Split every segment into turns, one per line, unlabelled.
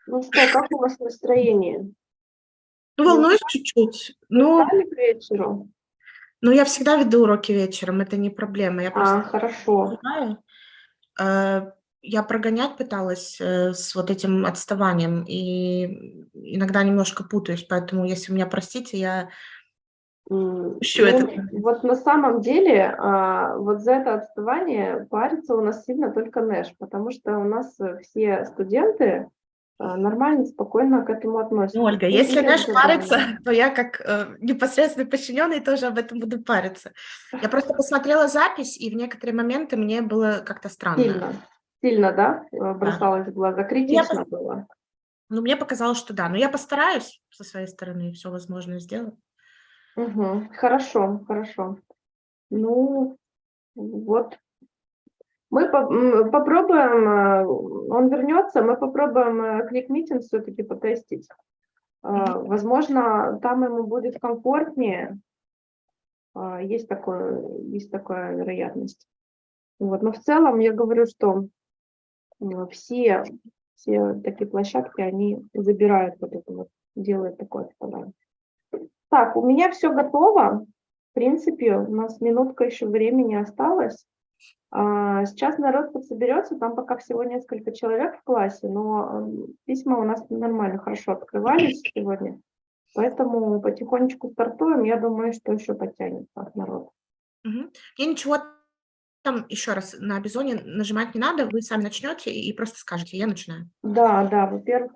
Ну что, как у вас настроение?
Ну,
Не
волнуюсь
устали,
чуть-чуть.
не
Ну,
устали к вечеру?
ну, я всегда веду уроки вечером, это не проблема. Я просто
Хорошо.
понимаю, э, я прогонять пыталась с вот этим отставанием, и иногда немножко путаюсь, поэтому, если вы меня простите, я ищу это.
Ну, вот на самом деле, вот за это отставание парится у нас сильно только Нэш, потому что у нас все студенты нормально, спокойно к этому
Ну,
относятся.
Ольга,
Все
если
делают
наш парится,
задания.
то я как непосредственный подчиненный тоже об этом буду париться. Я просто посмотрела запись, и в некоторые моменты мне было как-то странно.
Сильно, сильно, да,
Да.
бросалось в глаза,
Ну, я
критично было.
Ну, мне показалось, что да. Но я постараюсь со своей стороны все возможное сделать.
Мгм. Хорошо, хорошо. Ну, вот попробуем, он вернется, мы попробуем клик-митинг все-таки потестить.
Мгм.
Возможно, там ему будет комфортнее, есть такая вероятность. Вот. Но в целом я говорю, что все, все такие площадки, они забирают вот это вот, делают такое отставание. Так, у меня все готово. В принципе, у нас минутка еще времени осталось. Сейчас народ подсоберется, там пока всего несколько человек в классе, но письма у нас нормально, хорошо открывались сегодня, поэтому потихонечку стартуем. Я думаю, что еще подтянется народ.
Мгм. Мне ничего там еще раз на бизоне нажимать не надо. Вы сами начнете и просто скажете: "Я начинаю".
Да, да, во-первых,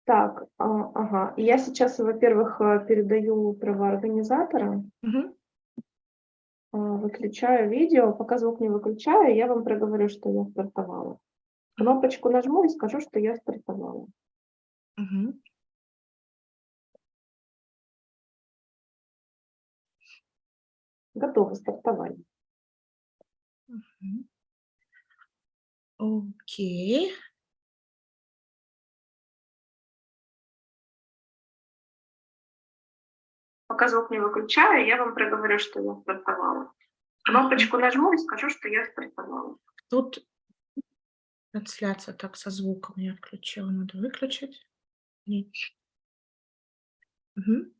так, ага, я сейчас, во-первых, передаю права организатора,
Мгм.
выключаю видео, пока звук не выключаю, я вам проговорю, что я стартовала.
Мгм.
Кнопочку нажму и скажу, что я стартовала.
Мгм.
Готова стартовать.
Мгм. Окей.
Пока звук не выключаю, я вам проговорю, что я стартовала.
Мгм.
Кнопочку нажму и скажу, что я стартовала.
Тут трансляция так со звуком я отключила. Надо выключить. Нет. Мгм.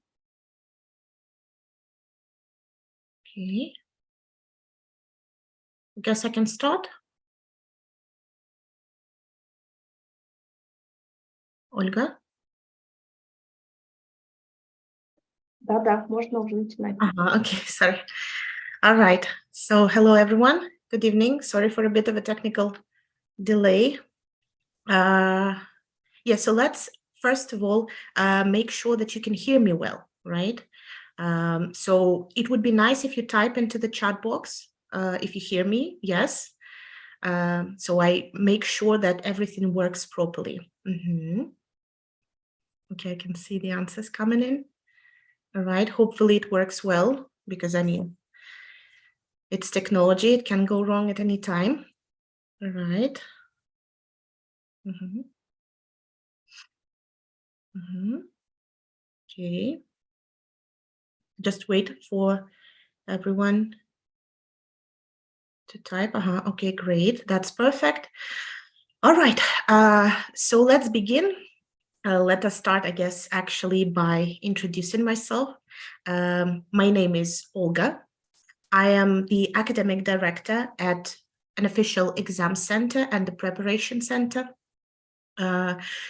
Окей. Guess I can start. Ольга?
Да-да, можно уже начинать.
Okay, sorry. All right. So hello, everyone. Good evening. Sorry for a bit of a technical delay. Yeah, so let's first of all make sure that you can hear me well, right? So it would be nice if you type into the chat box if you hear me, yes. So I make sure that everything works properly. Mhm. Okay, I can see the answers coming in. All right, hopefully it works well because I mean, it's technology, it can go wrong at any time. All right. Mhm. Mhm. Okay. Just wait for everyone to type. Okay, great. That's perfect. All right. So let's begin. Let us start, I guess, actually by introducing myself. My name is Olga. I am the academic director at an official exam center and the preparation center.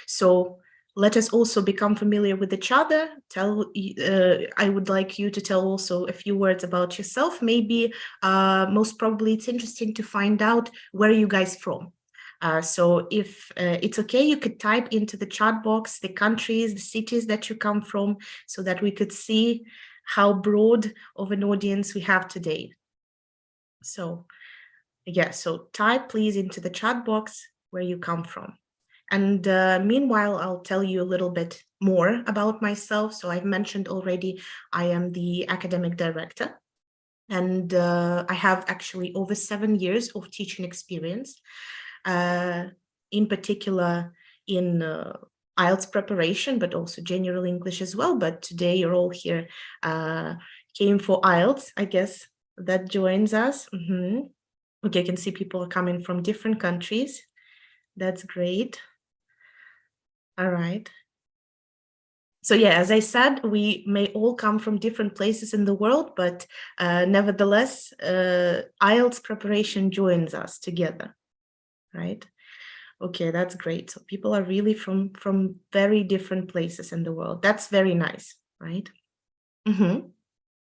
So let us also become familiar with each other. I would like you to tell also a few words about yourself. Maybe most probably it's interesting to find out where you guys from. So if it's okay, you could type into the chat box the countries, the cities that you come from, so that we could see how broad of an audience we have today. So yeah, so type please into the chat box where you come from. And meanwhile, I'll tell you a little bit more about myself. So I've mentioned already, I am the academic director, and I have actually over 7 years of teaching experience, in particular in IELTS preparation, but also general English as well. But today you're all here, came for IELTS, I guess, that joins us. Okay, I can see people are coming from different countries. That's great. All right. So yeah, as I said, we may all come from different places in the world, but nevertheless, IELTS preparation joins us together, right? Okay, that's great. So people are really from very different places in the world. That's very nice, right? Mm-hmm.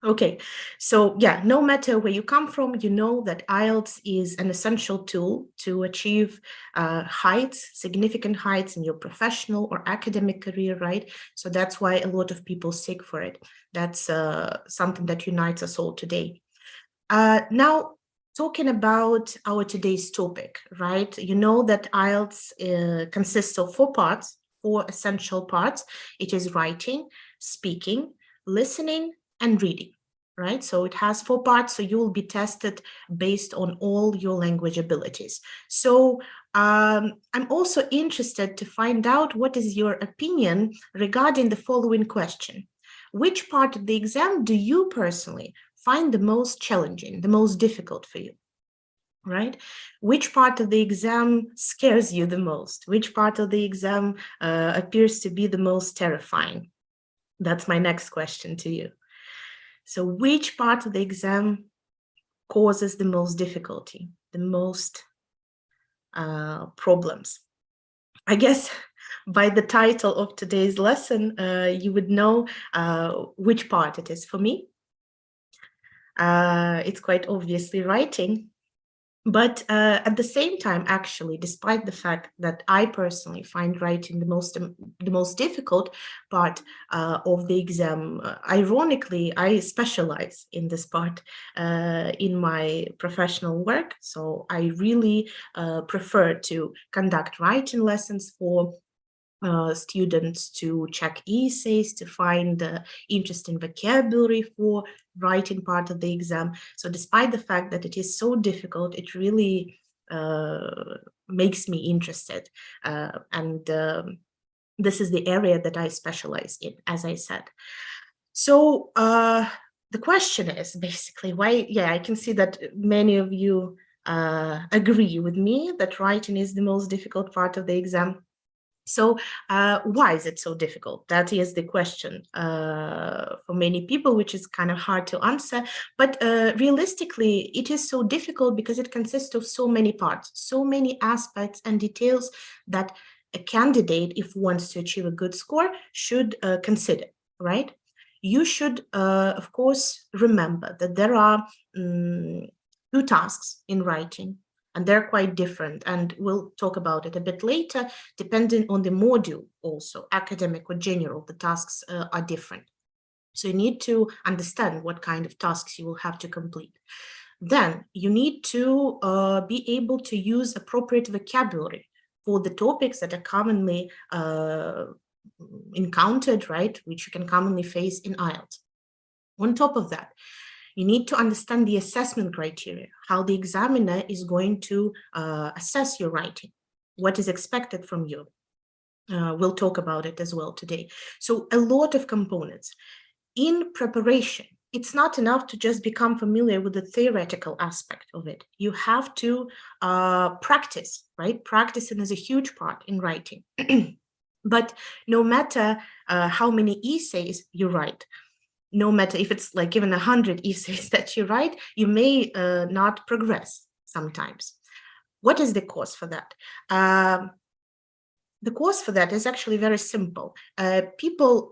Okay, so yeah, no matter where you come from, you know that IELTS is an essential tool to achieve heights, significant heights in your professional or academic career, right? So that's why a lot of people seek for it. That's something that unites us all today. Now, talking about our today's topic, right? You know that IELTS consists of four parts, four essential parts. It is writing, speaking, listening, and reading, right? So it has four parts, so you will be tested based on all your language abilities. So I'm also interested to find out what is your opinion regarding the following question. Which part of the exam do you personally find the most challenging, the most difficult for you, right? Which part of the exam scares you the most? Which part of the exam appears to be the most terrifying? That's my next question to you. So which part of the exam causes the most difficulty, the most problems? I guess by the title of today's lesson, you would know which part it is for me. It's quite obviously writing. But at the same time, actually, despite the fact that I personally find writing the most difficult part of the exam, ironically, I specialize in this part in my professional work. So I really prefer to conduct writing lessons for students to check essays, to find interesting vocabulary for writing part of the exam. So despite the fact that it is so difficult, it really makes me interested. And this is the area that I specialize in, as I said. So the question is basically why, yeah, I can see that many of you agree with me that writing is the most difficult part of the exam. So why is it so difficult? That is the question for many people, which is kind of hard to answer. But realistically, it is so difficult because it consists of so many parts, so many aspects and details that a candidate, if wants to achieve a good score, should consider, right? You should, of course, remember that there are two tasks in writing, and they're quite different, and we'll talk about it a bit later. Depending on the module also, academic or general, the tasks are different. So you need to understand what kind of tasks you will have to complete. Then you need to be able to use appropriate vocabulary for the topics that are commonly encountered, right, which you can commonly face in IELTS. On top of that, you need to understand the assessment criteria, how the examiner is going to assess your writing, what is expected from you. We'll talk about it as well today. So a lot of components. In preparation, it's not enough to just become familiar with the theoretical aspect of it. You have to practice, right? Practicing is a huge part in writing. But no matter how many essays you write, no matter if it's like even 100 essays that you write, you may not progress sometimes. What is the cause for that? The cause for that is actually very simple. People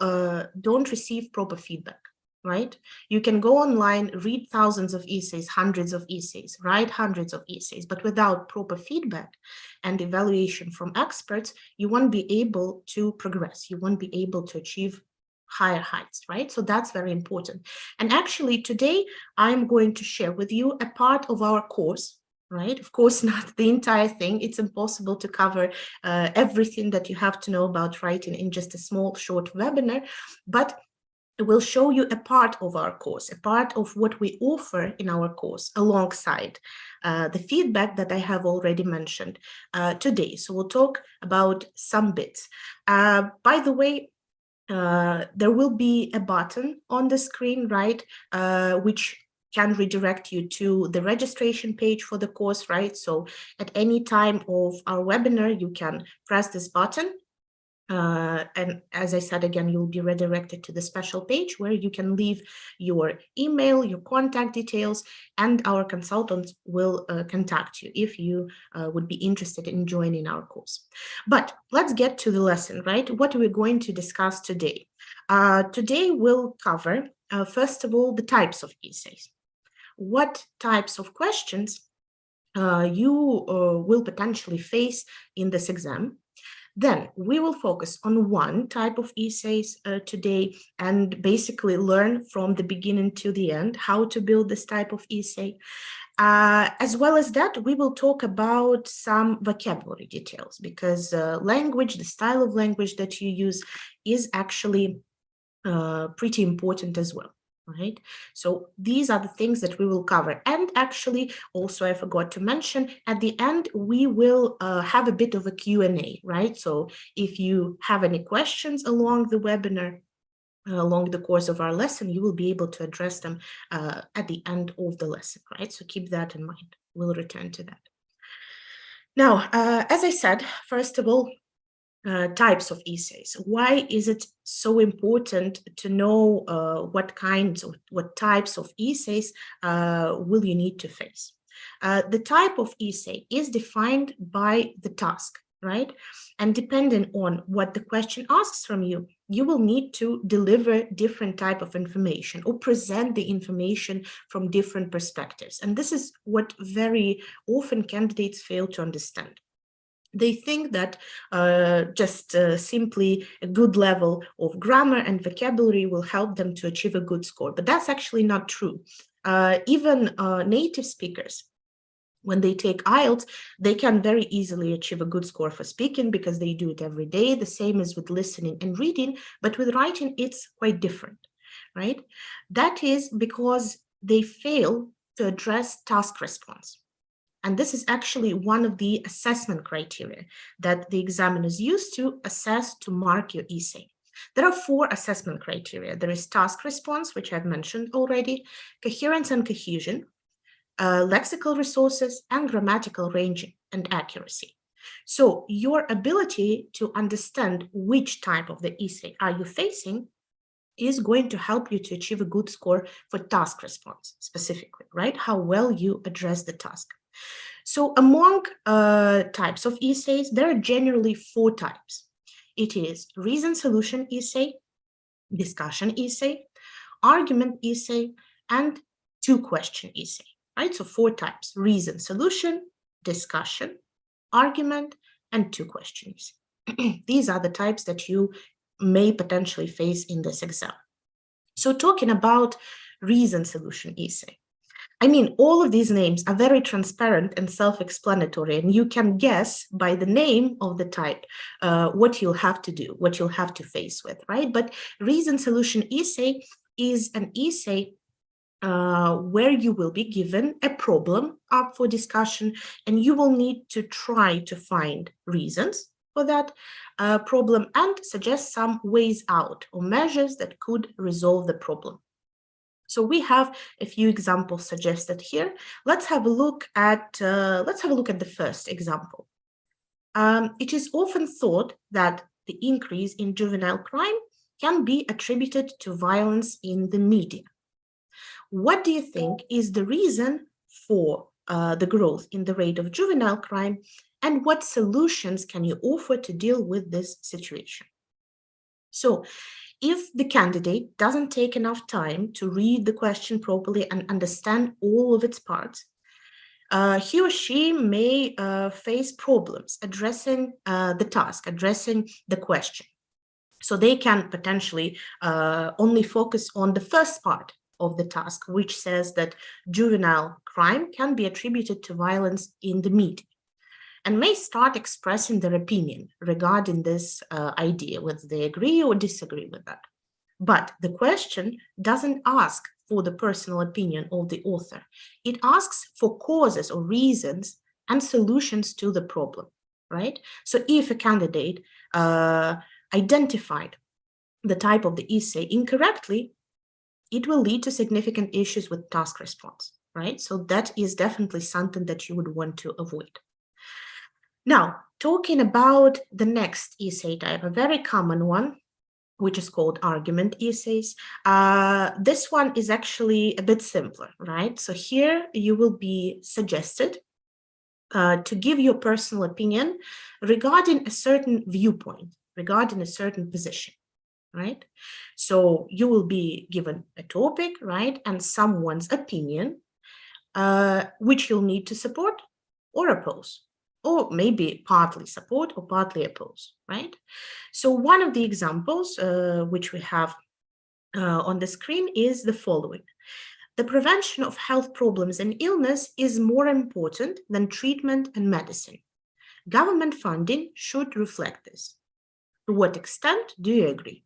don't receive proper feedback, right? You can go online, read thousands of essays, hundreds of essays, write hundreds of essays, but without proper feedback and evaluation from experts, you won't be able to progress. You won't be able to achieve higher heights, right? So that's very important. And actually today, I'm going to share with you a part of our course, right? Of course, not the entire thing. It's impossible to cover everything that you have to know about writing in just a small, short webinar, but we'll show you a part of our course, a part of what we offer in our course alongside the feedback that I have already mentioned today. So we'll talk about some bits. By the way, there will be a button on the screen, right, which can redirect you to the registration page for the course, right? So at any time of our webinar, you can press this button And as I said, again, you'll be redirected to the special page where you can leave your email, your contact details, and our consultants will contact you if you would be interested in joining our course. But let's get to the lesson, right? What are we going to discuss today? Today we'll cover, first of all, the types of essays. What types of questions you will potentially face in this exam. Then we will focus on one type of essays today and basically learn from the beginning to the end how to build this type of essay. As well as that, we will talk about some vocabulary details because language, the style of language that you use is actually pretty important as well. Right, so these are the things that we will cover. And actually, also I forgot to mention, at the end, we will have a bit of a Q&A, right? So if you have any questions along the webinar, along the course of our lesson, you will be able to address them at the end of the lesson, right? So keep that in mind. We'll return to that. Now, as I said, first of all, types of essays. Why is it so important to know what kinds or what types of essays will you need to face? The type of essay is defined by the task, right? And depending on what the question asks from you, you will need to deliver different type of information or present the information from different perspectives. And this is what very often candidates fail to understand. They think that just simply a good level of grammar and vocabulary will help them to achieve a good score, but that's actually not true. Even native speakers, when they take IELTS, they can very easily achieve a good score for speaking because they do it every day, the same as with listening and reading, but with writing, it's quite different, right? That is because they fail to address task response. And this is actually one of the assessment criteria that the examiners use to assess, to mark your essay. There are 4 assessment criteria. There is task response, which I've mentioned already, coherence and cohesion, lexical resources, and grammatical ranging and accuracy. So your ability to understand which type of the essay are you facing is going to help you to achieve a good score for task response specifically, right? How well you address the task. So among types of essays, there are generally 4 types. It is reason-solution essay, discussion essay, argument essay, and 2-question essay, right? So 4 types: reason-solution, discussion, argument, and 2-question essay. These are the types that you may potentially face in this exam. So talking about reason-solution essay, I mean, all of these names are very transparent and self-explanatory, and you can guess by the name of the type what you'll have to do, what you'll have to face with, right? But reason-solution essay is an essay where you will be given a problem up for discussion, and you will need to try to find reasons for that problem and suggest some ways out or measures that could resolve the problem. So we have a few examples suggested here. Let's have a look at the first example. It is often thought that the increase in juvenile crime can be attributed to violence in the media. What do you think is the reason for the growth in the rate of juvenile crime, and what solutions can you offer to deal with this situation? So, if the candidate doesn't take enough time to read the question properly and understand all of its parts, he or she may face problems addressing the task, addressing the question. So they can potentially only focus on the first part of the task, which says that juvenile crime can be attributed to violence in the media, and may start expressing their opinion regarding this idea, whether they agree or disagree with that. But the question doesn't ask for the personal opinion of the author. It asks for causes or reasons and solutions to the problem, right? So if a candidate identified the type of the essay incorrectly, it will lead to significant issues with task response, right? So that is definitely something that you would want to avoid. Now, talking about the next essay type, a very common one, which is called argument essays. This one is actually a bit simpler, right? So here you will be suggested to give your personal opinion regarding a certain viewpoint, regarding a certain position, right? So you will be given a topic, right, and someone's opinion, which you'll need to support or oppose, or maybe partly support or partly oppose, right? So one of the examples which we have on the screen is the following. The prevention of health problems and illness is more important than treatment and medicine. Government funding should reflect this. To what extent do you agree?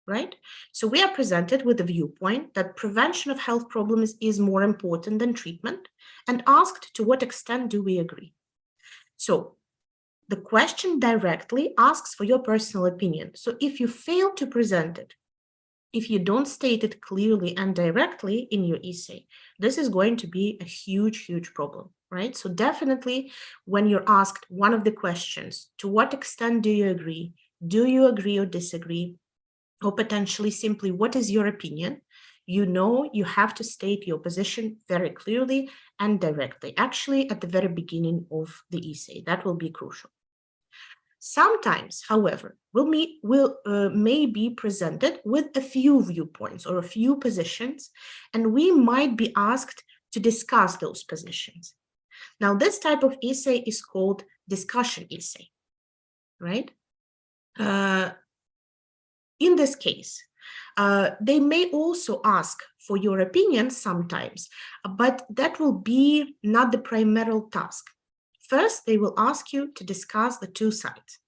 Right? So we are presented with the viewpoint that prevention of health problems is more important than treatment and asked to what extent do we agree? So the question directly asks for your personal opinion. So if you fail to present it, if you don't state it clearly and directly in your essay, this is going to be a huge, huge problem, right? So definitely when you're asked one of the questions, to what extent do you agree? Do you agree or disagree? Or potentially simply, what is your opinion? You know, you have to state your position very clearly and directly, actually at the very beginning of the essay. That will be crucial. Sometimes, however, may be presented with a few viewpoints or a few positions, and we might be asked to discuss those positions. Now, this type of essay is called discussion essay, right? In this case, they may also ask for your opinion sometimes, but that will be not the primary task. First, they will ask you to discuss the two sides.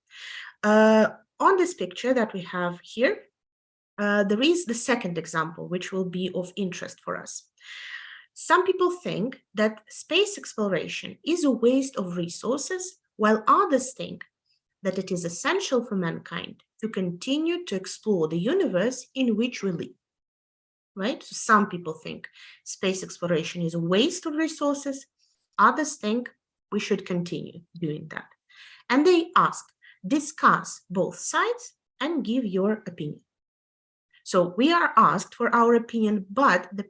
On this picture that we have here, there is the second example, which will be of interest for us. Some people think that space exploration is a waste of resources, while others think that it is essential for mankind to continue to explore the universe in which we live, right? So some people think space exploration is a waste of resources. Others think we should continue doing that. And they ask, discuss both sides and give your opinion. So we are asked for our opinion, but the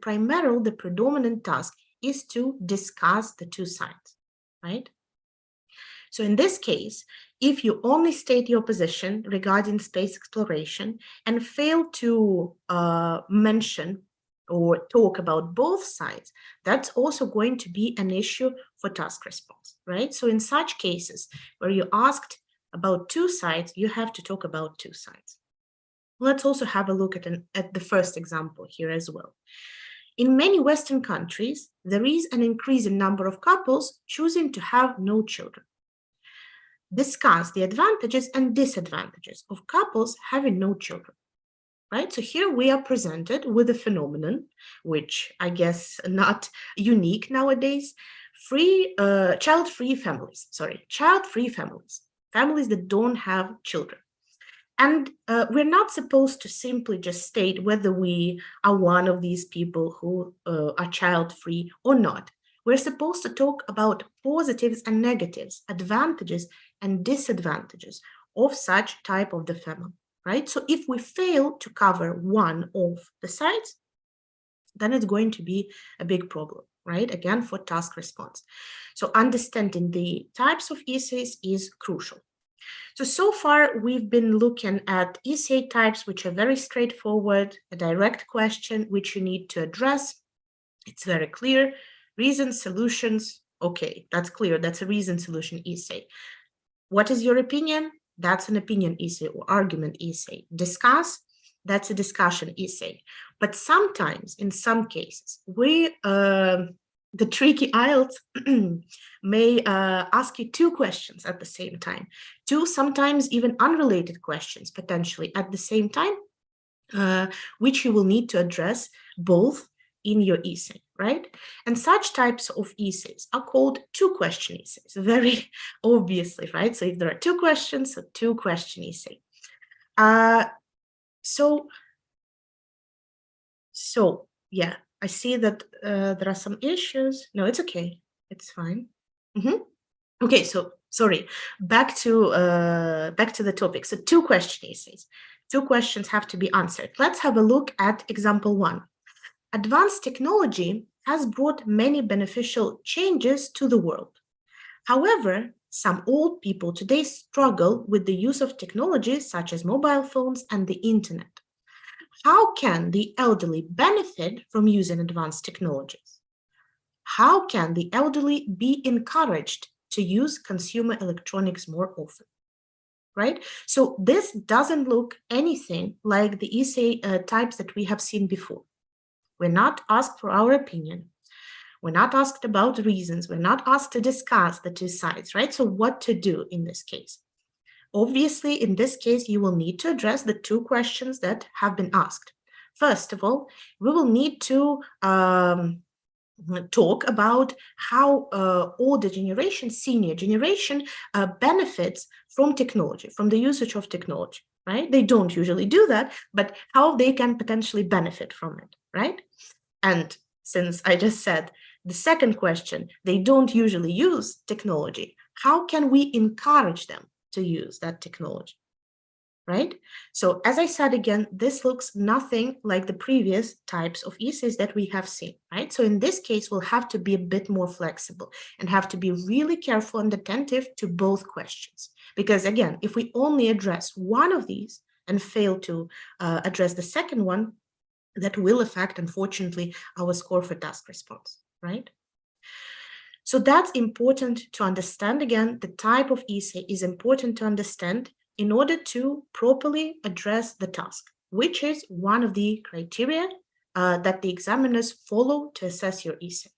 predominant task is to discuss the two sides, right? So in this case, if you only state your position regarding space exploration and fail to mention or talk about both sides, that's also going to be an issue for task response, right? So in such cases where you're asked about two sides, you have to talk about two sides. Let's also have a look at the first example here as well. In many Western countries, there is an increasing number of couples choosing to have no children. Discuss the advantages and disadvantages of couples having no children, right? So here we are presented with a phenomenon, which I guess not unique nowadays, child-free families, families that don't have children. And we're not supposed to simply just state whether we are one of these people who are child-free or not. We're supposed to talk about positives and negatives, advantages and disadvantages of such type of the family, right? So if we fail to cover one of the sides, then it's going to be a big problem, right? Again, for task response. So understanding the types of essays is crucial. So far, we've been looking at essay types, which are very straightforward, a direct question, which you need to address. It's very clear. Reasons, solutions, okay, that's clear. That's a reason, solution essay. What is your opinion? That's an opinion essay or argument essay. Discuss, that's a discussion essay. But sometimes, in some cases, the tricky IELTS may ask you two questions at the same time, two sometimes even unrelated questions potentially at the same time, which you will need to address both in your essay, right? And such types of essays are called two-question essays, very obviously, right? So if there are two questions, a two-question essay. So yeah, I see that there are some issues. No, it's okay. It's fine. Okay, so Sorry, back to the topic. So 2 question essays. 2 questions have to be answered. Let's have a look at example 1. Advanced technology has brought many beneficial changes to the world. However, some old people today struggle with the use of technologies such as mobile phones and the internet. How can the elderly benefit from using advanced technologies? How can the elderly be encouraged to use consumer electronics more often? Right? So this doesn't look anything like the essay types that we have seen before. We're not asked for our opinion. We're not asked about reasons. We're not asked to discuss the 2 sides, right? So what to do in this case? Obviously, in this case, you will need to address the 2 questions that have been asked. First of all, we will need to talk about how older generation, senior generation, benefits from technology, from the usage of technology, right? They don't usually do that, but how they can potentially benefit from it, right? And since I just said the second question, they don't usually use technology, how can we encourage them to use that technology? Right? So as I said again, this looks nothing like the previous types of essays that we have seen, right? So in this case, we'll have to be a bit more flexible and have to be really careful and attentive to both questions. Because again, if we only address one of these and fail to address the second one, that will affect, unfortunately, our score for task response, right? So that's important to understand. Again, the type of essay is important to understand in order to properly address the task, which is one of the criteria that the examiners follow to assess your essay.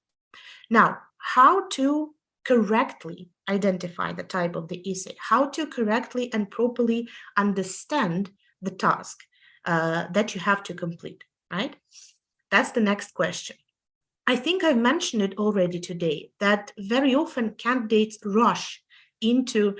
Now, how to correctly identify the type of the essay, how to correctly and properly understand the task that you have to complete, right? That's the next question. I think I've mentioned it already today, that very often candidates rush into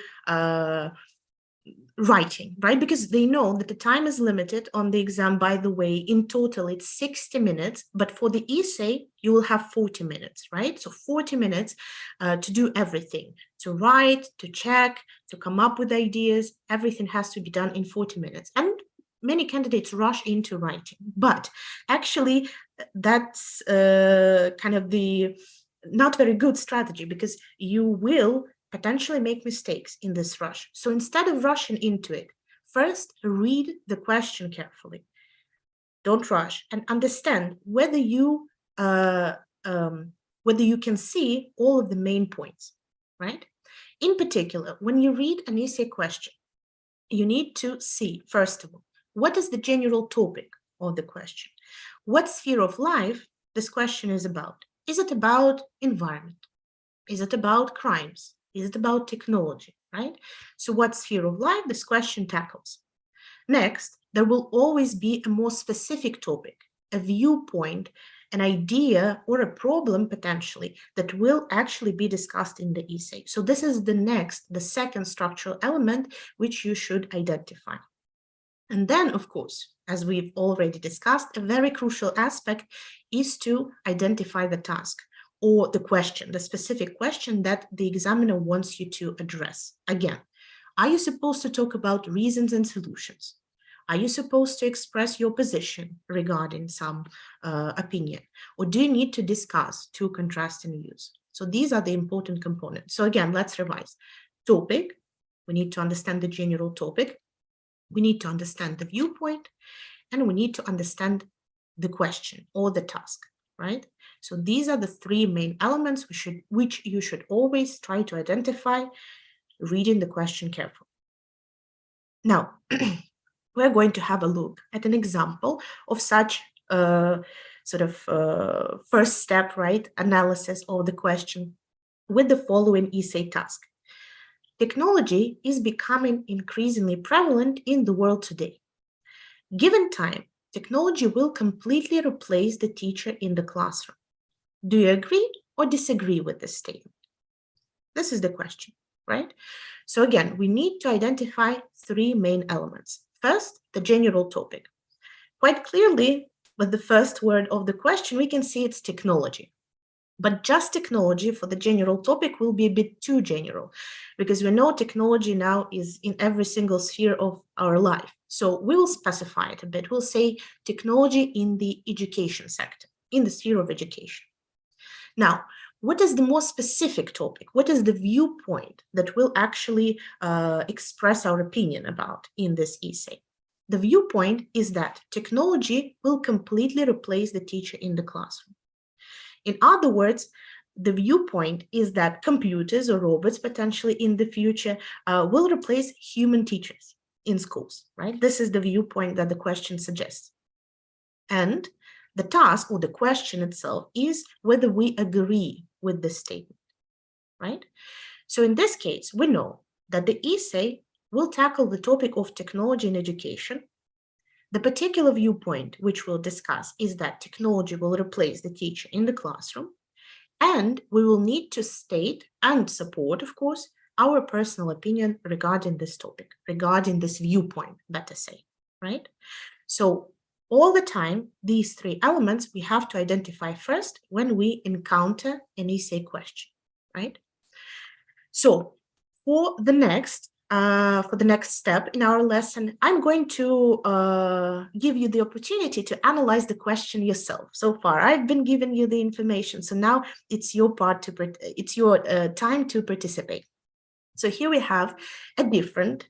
writing, right? Because they know that the time is limited on the exam. By the way, in total, it's 60 minutes, but for the essay, you will have 40 minutes, right? So 40 minutes to do everything, to write, to check, to come up with ideas. Everything has to be done in 40 minutes. And many candidates rush into writing, but actually that's kind of the not very good strategy, because you will potentially make mistakes in this rush. So instead of rushing into it, first read the question carefully. Don't rush, and understand whether you can see all of the main points, right? In particular, when you read an essay question, you need to see, first of all, what is the general topic of the question? What sphere of life this question is about? Is it about environment? Is it about crimes? Is it about technology, right? So what sphere of life this question tackles? Next, there will always be a more specific topic, a viewpoint, an idea, or a problem potentially that will actually be discussed in the essay. So this is the second structural element which you should identify. And then, of course, as we've already discussed, a very crucial aspect is to identify the task or the question, the specific question that the examiner wants you to address. Again, are you supposed to talk about reasons and solutions? Are you supposed to express your position regarding some opinion? Or do you need to discuss 2 contrasting views? So these are the important components. So again, let's revise. Topic, we need to understand the general topic. We need to understand the viewpoint, and we need to understand the question or the task, right? So these are the 3 main elements which you should always try to identify, reading the question carefully. Now, we're going to have a look at an example of such first step, right, analysis of the question with the following essay task. Technology is becoming increasingly prevalent in the world today. Given time, technology will completely replace the teacher in the classroom. Do you agree or disagree with this statement? This is the question, right? So again, we need to identify 3 main elements. First, the general topic. Quite clearly, with the first word of the question, we can see it's technology. But just technology for the general topic will be a bit too general, because we know technology now is in every single sphere of our life. So we will specify it a bit. We'll say technology in the education sector, in the sphere of education. Now, what is the more specific topic? What is the viewpoint that will actually express our opinion about in this essay? The viewpoint is that technology will completely replace the teacher in the classroom. In other words, the viewpoint is that computers or robots potentially in the future will replace human teachers in schools, right? This is the viewpoint that the question suggests. And the task or the question itself is whether we agree with this statement, right? So in this case, we know that the essay will tackle the topic of technology in education. The particular viewpoint which we'll discuss is that technology will replace the teacher in the classroom, and we will need to state and support, of course, our personal opinion regarding this topic, regarding this viewpoint, better say, right? So all the time, these three elements we have to identify first when we encounter an essay question, right? So for the next step in our lesson, I'm going to give you the opportunity to analyze the question yourself. So far, I've been giving you the information, so now it's your time to participate. So here we have a different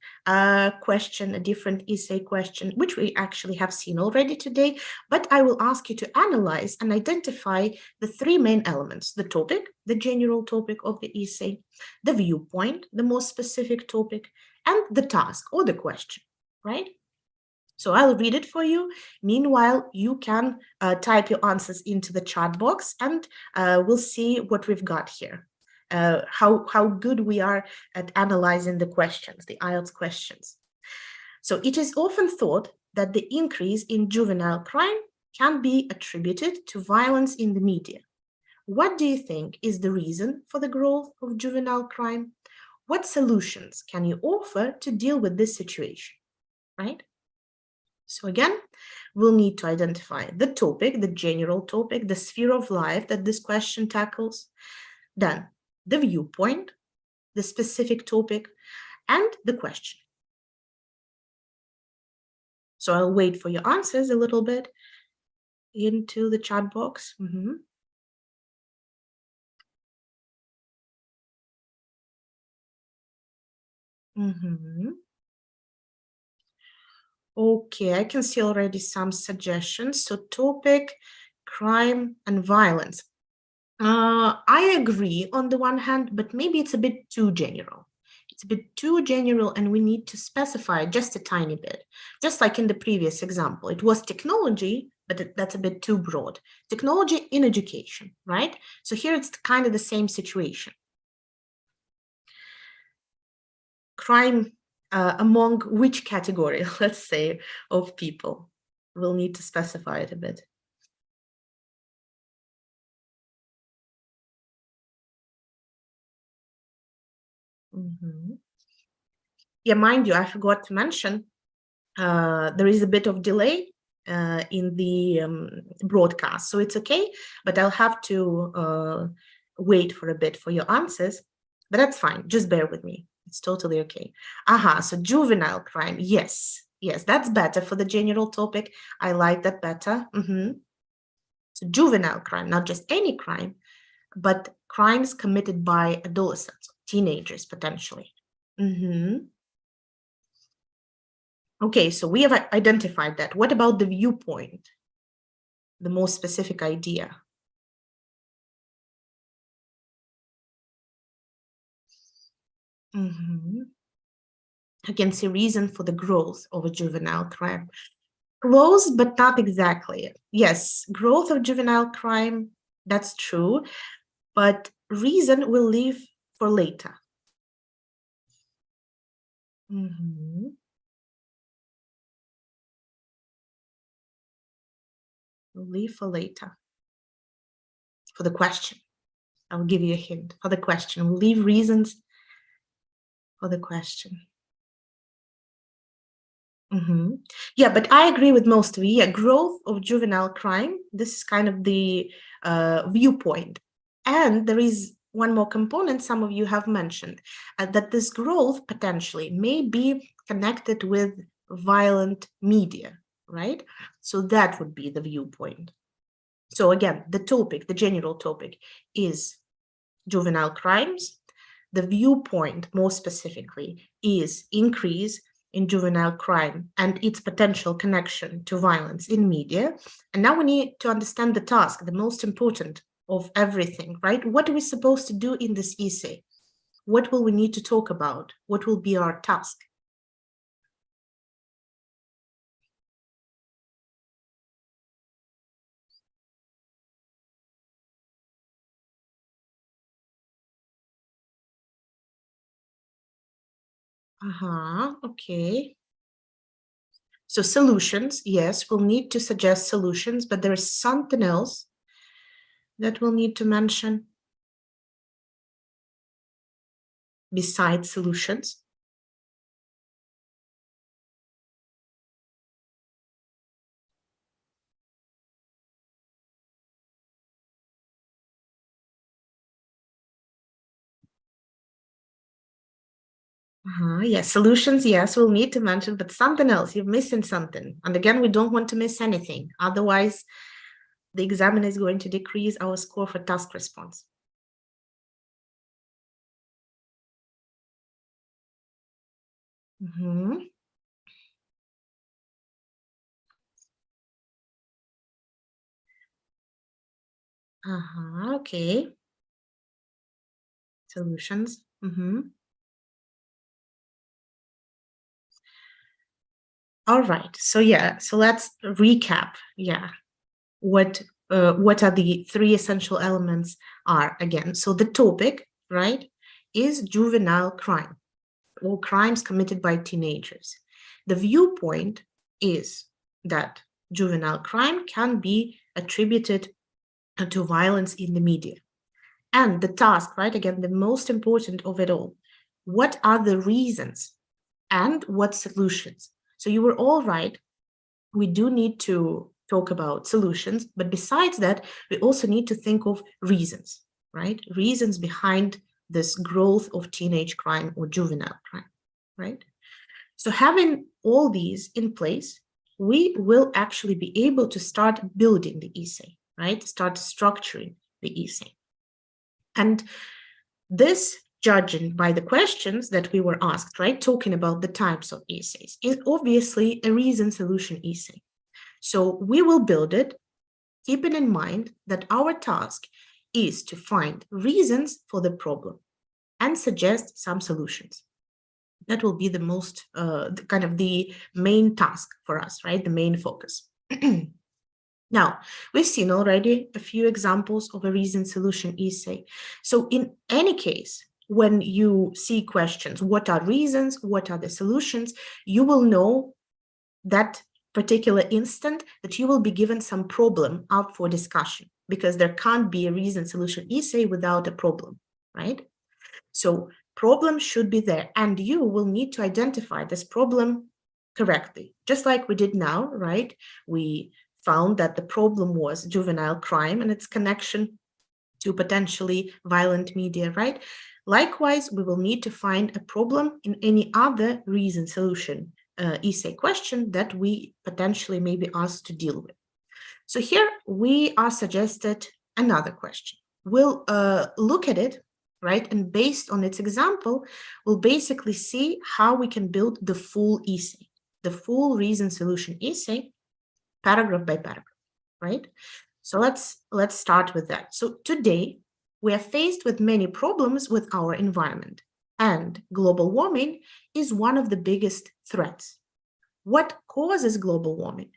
question, a different essay question, which we actually have seen already today, but I will ask you to analyze and identify the three main elements: the topic, the general topic of the essay, the viewpoint, the more specific topic, and the task or the question, right? So I'll read it for you. Meanwhile, you can type your answers into the chat box, and we'll see what we've got here. How good we are at analyzing the questions, the IELTS questions. So it is often thought that the increase in juvenile crime can be attributed to violence in the media. What do you think is the reason for the growth of juvenile crime? What solutions can you offer to deal with this situation, right? So again, we'll need to identify the topic, the general topic, the sphere of life that this question tackles, then the viewpoint, the specific topic, and the question. So I'll wait for your answers a little bit into the chat box. Okay, I can see already some suggestions. So topic, crime, and violence. I agree on the one hand, but maybe it's a bit too general. It's a bit too general, and we need to specify just a tiny bit. Just like in the previous example, it was technology, but that's a bit too broad. Technology in education, right? So here it's kind of the same situation. Crime among which category, let's say, of people? We'll need to specify it a bit. Yeah, mind you, I forgot to mention, there is a bit of delay in the broadcast, so it's okay, but I'll have to wait for a bit for your answers, but that's fine, just bear with me, it's totally okay. So juvenile crime, yes, that's better for the general topic, I like that better. So juvenile crime, not just any crime, but crimes committed by adolescents, teenagers potentially. Okay, so we have identified that. What about the viewpoint? The most specific idea. I can see reason for the growth of a juvenile crime. Close, but not exactly. Yes, growth of juvenile crime, that's true, but reason we'll leave for later. We'll leave for later. For the question. I'll give you a hint. For the question. We'll leave reasons for the question. Yeah, but I agree with most of you. Yeah, growth of juvenile crime. This is kind of the viewpoint. And there is one more component some of you have mentioned, that this growth potentially may be connected with violent media, right? So that would be the viewpoint. So again, the topic, the general topic is juvenile crimes. The viewpoint, more specifically, is increase in juvenile crime and its potential connection to violence in media. And now we need to understand the task, the most important of everything, right? What are we supposed to do in this essay? What will we need to talk about? What will be our task? Okay. So solutions, yes, we'll need to suggest solutions, but there is something else that we'll need to mention besides solutions. Yes, solutions, yes, we'll need to mention, but something else, you're missing something. And again, we don't want to miss anything. Otherwise, the examiner is going to decrease our score for task response. Okay. Solutions. All right. So yeah, so let's recap. Yeah. What are the three essential elements are again? So the topic, right, is juvenile crime or crimes committed by teenagers. The viewpoint is that juvenile crime can be attributed to violence in the media. And the task, right, again, the most important of it all, what are the reasons and what solutions? So you were all right. We do need to talk about solutions, but besides that, we also need to think of reasons, right? Reasons behind this growth of teenage crime or juvenile crime, right? So having all these in place, we will actually be able to start building the essay, right? Start structuring the essay. And this, judging by the questions that we were asked, right, talking about the types of essays, is obviously a reason solution essay. So we will build it, keeping in mind that our task is to find reasons for the problem and suggest some solutions. That will be the most, kind of the main task for us, right? The main focus. Now, we've seen already a few examples of a reason solution essay. So in any case, when you see questions, what are reasons, what are the solutions, you will know that particular instant that you will be given some problem up for discussion, because there can't be a reason solution essay without a problem, right? So problem should be there, and you will need to identify this problem correctly, just like we did now, right? We found that the problem was juvenile crime and its connection to potentially violent media, right? Likewise, we will need to find a problem in any other reason solution essay question that we potentially may be asked to deal with. So here we are suggested another question. We'll look at it, right? And based on its example, we'll basically see how we can build the full essay, the full reason solution essay, paragraph by paragraph, right? So let's start with that. So today we are faced with many problems with our environment, and global warming is one of the biggest threats. What causes global warming?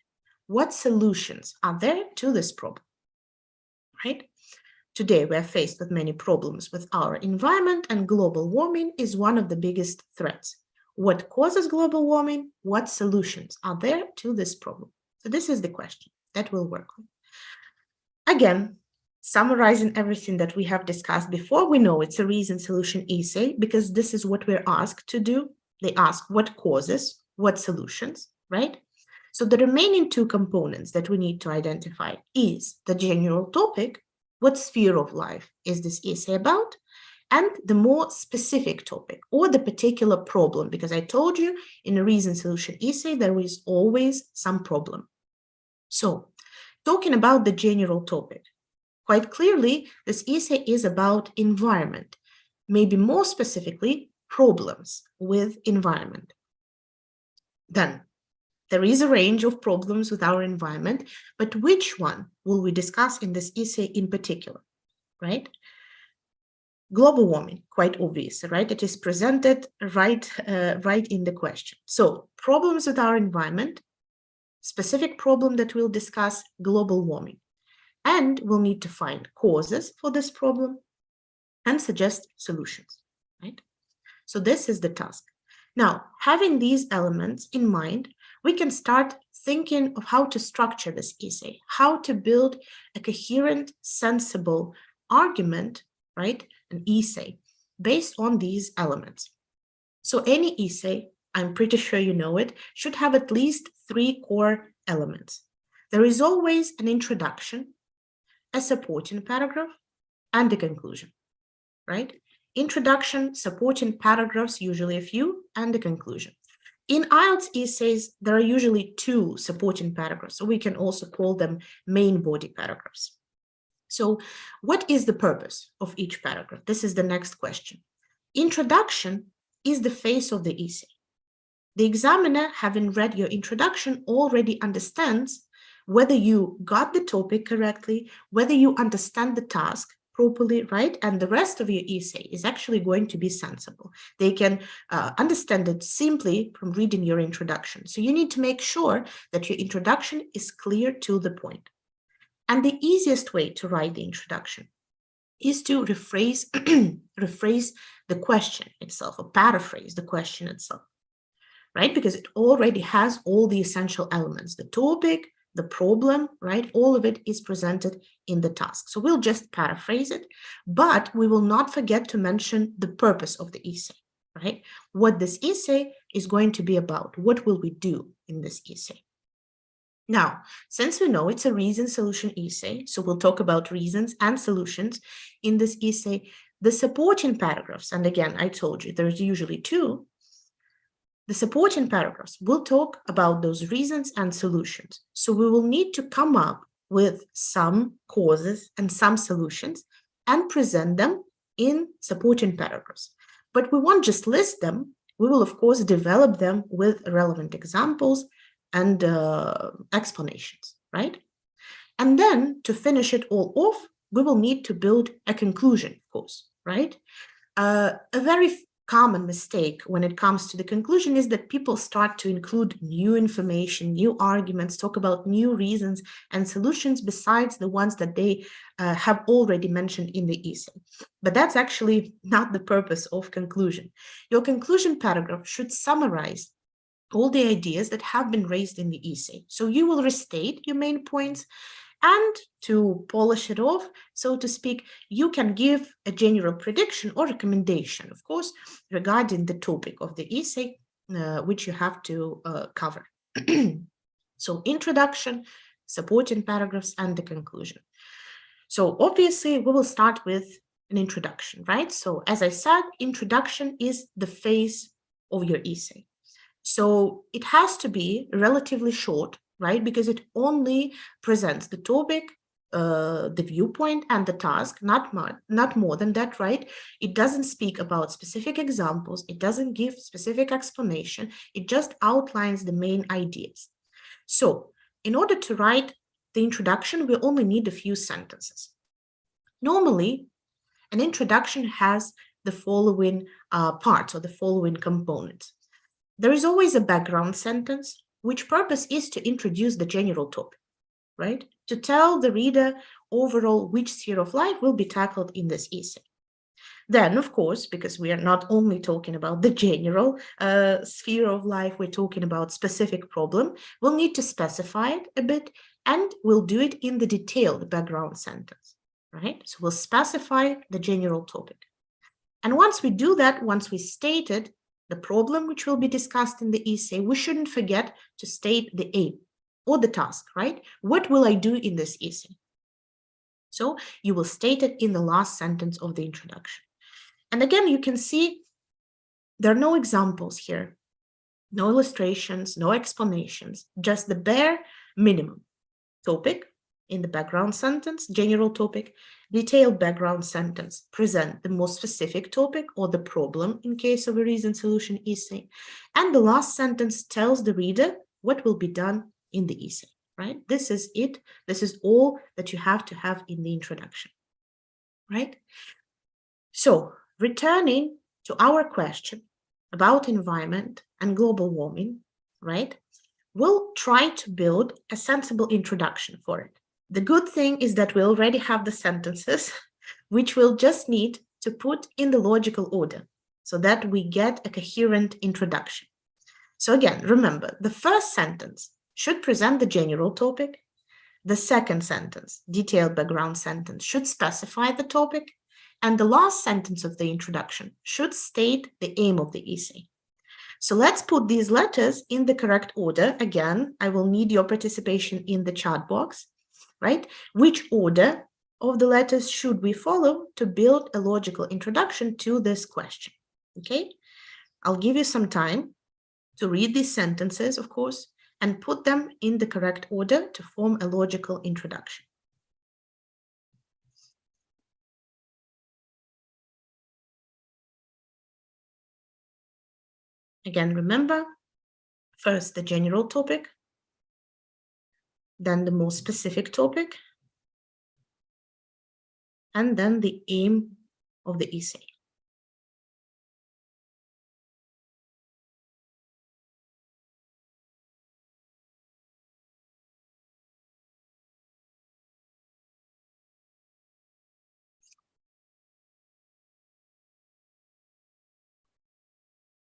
What solutions are there to this problem, right? Today we are faced with many problems with our environment, and global warming is one of the biggest threats. What causes global warming? What solutions are there to this problem? So this is the question that we'll work on. Again, summarizing everything that we have discussed before, we know it's a reason solution essay because this is what we're asked to do. They ask what causes, what solutions, right? So the remaining two components that we need to identify is the general topic what sphere of life is this essay about, and the more specific topic or the particular problem, because I told you in a reason solution essay, there is always some problem. So talking about the general topic, quite clearly, this essay is about environment, maybe more specifically, problems with environment. Then there is a range of problems with our environment, but which one will we discuss in this essay in particular, right? Global warming, quite obvious, right? It is presented right in the question. So problems with our environment, specific problem that we'll discuss, global warming. And we'll need to find causes for this problem and suggest solutions, right? So this is the task. Now, having these elements in mind, we can start thinking of how to structure this essay, how to build a coherent, sensible argument, right? An essay based on these elements. So any essay, I'm pretty sure you know it, should have at least 3 core elements. There is always an introduction, a supporting paragraph, and a conclusion, right? Introduction, supporting paragraphs, usually a few, and a conclusion. In IELTS essays, there are usually 2 supporting paragraphs, so we can also call them main body paragraphs. So what is the purpose of each paragraph? This is the next question. Introduction is the face of the essay. The examiner, having read your introduction, already understands whether you got the topic correctly, whether you understand the task properly, right? And the rest of your essay is actually going to be sensible. They can understand it simply from reading your introduction. So you need to make sure that your introduction is clear to the point. And the easiest way to write the introduction is to rephrase the question itself, or paraphrase the question itself, right? Because it already has all the essential elements, the topic, the problem, right? All of it is presented in the task. So we'll just paraphrase it, but we will not forget to mention the purpose of the essay, right? What this essay is going to be about. What will we do in this essay? Now, since we know it's a reason solution essay, so we'll talk about reasons and solutions in this essay, the supporting paragraphs, and again, I told you there's usually 2, the supporting paragraphs will talk about those reasons and solutions. So we will need to come up with some causes and some solutions and present them in supporting paragraphs. But we won't just list them. We will, of course, develop them with relevant examples and explanations, right? And then to finish it all off, we will need to build a conclusion, of course, right? A very common mistake when it comes to the conclusion is that people start to include new information, new arguments, talk about new reasons and solutions besides the ones that they have already mentioned in the essay. But that's actually not the purpose of conclusion. Your conclusion paragraph should summarize all the ideas that have been raised in the essay. So you will restate your main points, and to polish it off, so to speak, you can give a general prediction or recommendation, of course, regarding the topic of the essay, which you have to cover. So introduction, supporting paragraphs, and the conclusion. So obviously, we will start with an introduction, right? So as I said, introduction is the face of your essay. So it has to be relatively short, right? Because it only presents the topic, the viewpoint, and the task, not more than that, right? It doesn't speak about specific examples. It doesn't give specific explanation. It just outlines the main ideas. So in order to write the introduction, we only need a few sentences. Normally, an introduction has the following parts or the following components. There is always a background sentence, which purpose is to introduce the general topic, right? To tell the reader overall which sphere of life will be tackled in this essay. Then, of course, because we are not only talking about the general sphere of life, we're talking about specific problem, we'll need to specify it a bit, and we'll do it in the detailed background sentence, right? So we'll specify the general topic. And once we do that, once we stated the problem which will be discussed in the essay, we shouldn't forget to state the aim or the task, right? What will I do in this essay? So you will state it in the last sentence of the introduction. And again, you can see there are no examples here, no illustrations, no explanations, just the bare minimum. Topic in the background sentence, general topic, detailed background sentence, present the most specific topic or the problem in case of a reason solution essay. And the last sentence tells the reader what will be done in the essay, right? This is it. This is all that you have to have in the introduction, right? So returning to our question about environment and global warming, right? We'll try to build a sensible introduction for it. The good thing is that we already have the sentences, which we'll just need to put in the logical order so that we get a coherent introduction. So again, remember, the first sentence should present the general topic. The second sentence, detailed background sentence, should specify the topic. And the last sentence of the introduction should state the aim of the essay. So let's put these letters in the correct order. Again, I will need your participation in the chat box, right? Which order of the letters should we follow to build a logical introduction to this question? Okay, I'll give you some time to read these sentences, of course, and put them in the correct order to form a logical introduction. Again, remember, first the general topic, then the more specific topic, and then the aim of the essay.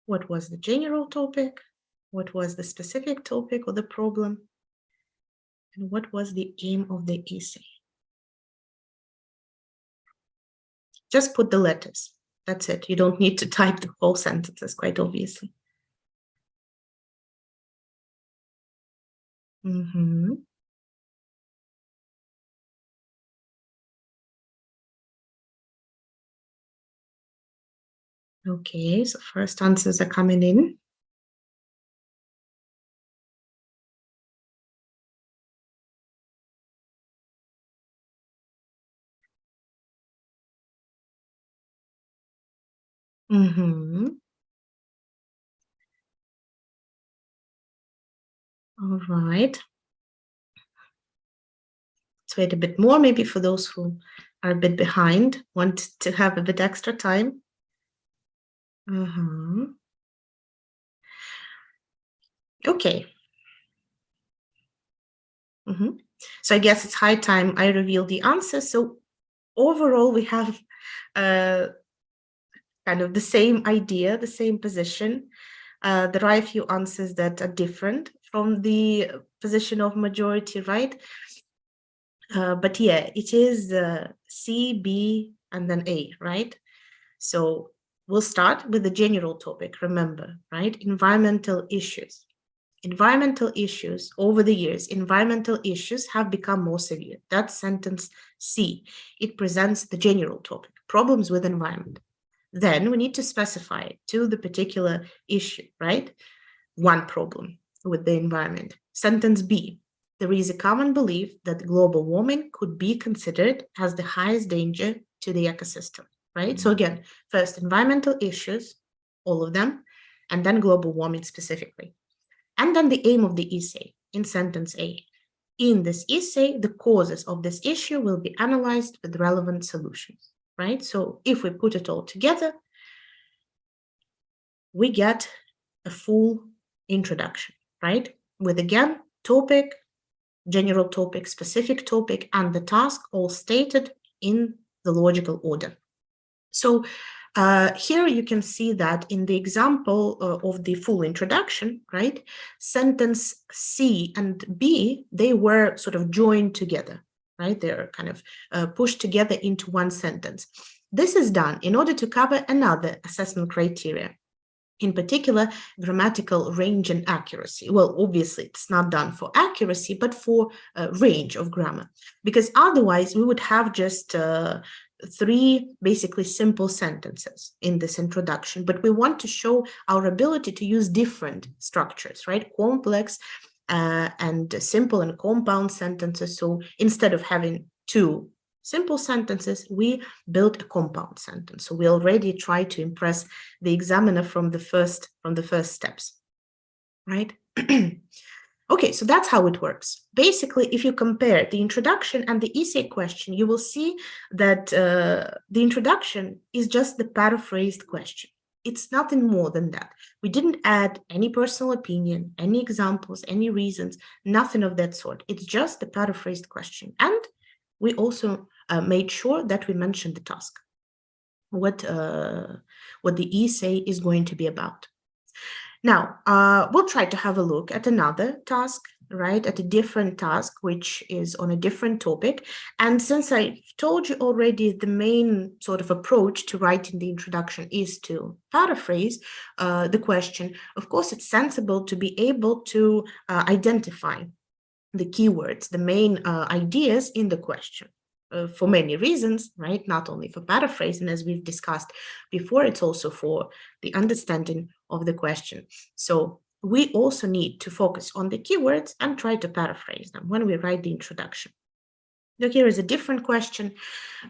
What was the general topic? What was the specific topic or the problem? And what was the aim of the essay? Just put the letters. That's it. You don't need to type the whole sentences, quite obviously. Okay, so first answers are coming in. All right. Let's wait a bit more, maybe for those who are a bit behind, want to have a bit extra time. Okay. So I guess it's high time I reveal the answer. So overall, we have kind of the same idea, the same position. There are a few answers that are different from the position of majority, right? But yeah, it is C, B, and then A, right? So we'll start with the general topic, remember, right? Environmental issues. Environmental issues, over the years, environmental issues have become more severe. That's sentence C. It presents the general topic, problems with environment. Then we need to specify it to the particular issue, right? One problem with the environment. Sentence B, there is a common belief that global warming could be considered as the highest danger to the ecosystem, right? So again, first environmental issues, all of them, and then global warming specifically. And then the aim of the essay in sentence A. In this essay, the causes of this issue will be analyzed with relevant solutions, right? So if we put it all together, we get a full introduction, right? With again, topic, general topic, specific topic, and the task all stated in the logical order. So here you can see that in the example of the full introduction, right? Sentence C and B, they were sort of joined together, right? They're kind of pushed together into one sentence. This is done in order to cover another assessment criteria, In particular, grammatical range and accuracy. Well, obviously, it's not done for accuracy, but for range of grammar, because otherwise we would have just 3 basically simple sentences in this introduction, but we want to show our ability to use different structures, right? Complex and simple and compound sentences. So instead of having 2 simple sentences, we built a compound sentence. So we already try to impress the examiner from the first steps, right? Okay, so that's how it works. Basically, if you compare the introduction and the essay question, you will see that the introduction is just the paraphrased question. It's nothing more than that. We didn't add any personal opinion, any examples, any reasons, nothing of that sort. It's just the paraphrased question. And we also made sure that we mentioned the task, what the essay is going to be about. Now, we'll try to have a look at another task, right, at a different task, which is on a different topic. And since I told you already, the main sort of approach to writing the introduction is to paraphrase the question. Of course, it's sensible to be able to identify the keywords, the main ideas in the question. For many reasons, right? Not only for paraphrasing, as we've discussed before, it's also for the understanding of the question. So we also need to focus on the keywords and try to paraphrase them when we write the introduction. So here is a different question.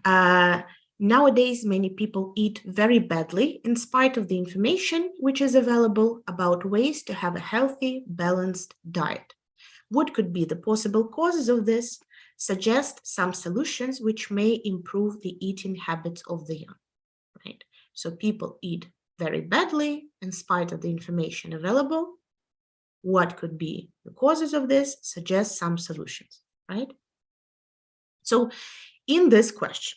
Nowadays, many people eat very badly in spite of the information which is available about ways to have a healthy, balanced diet. What could be the possible causes of this? Suggest some solutions which may improve the eating habits of the young, right? So people eat very badly in spite of the information available. What could be the causes of this? Suggest some solutions, right? So in this question,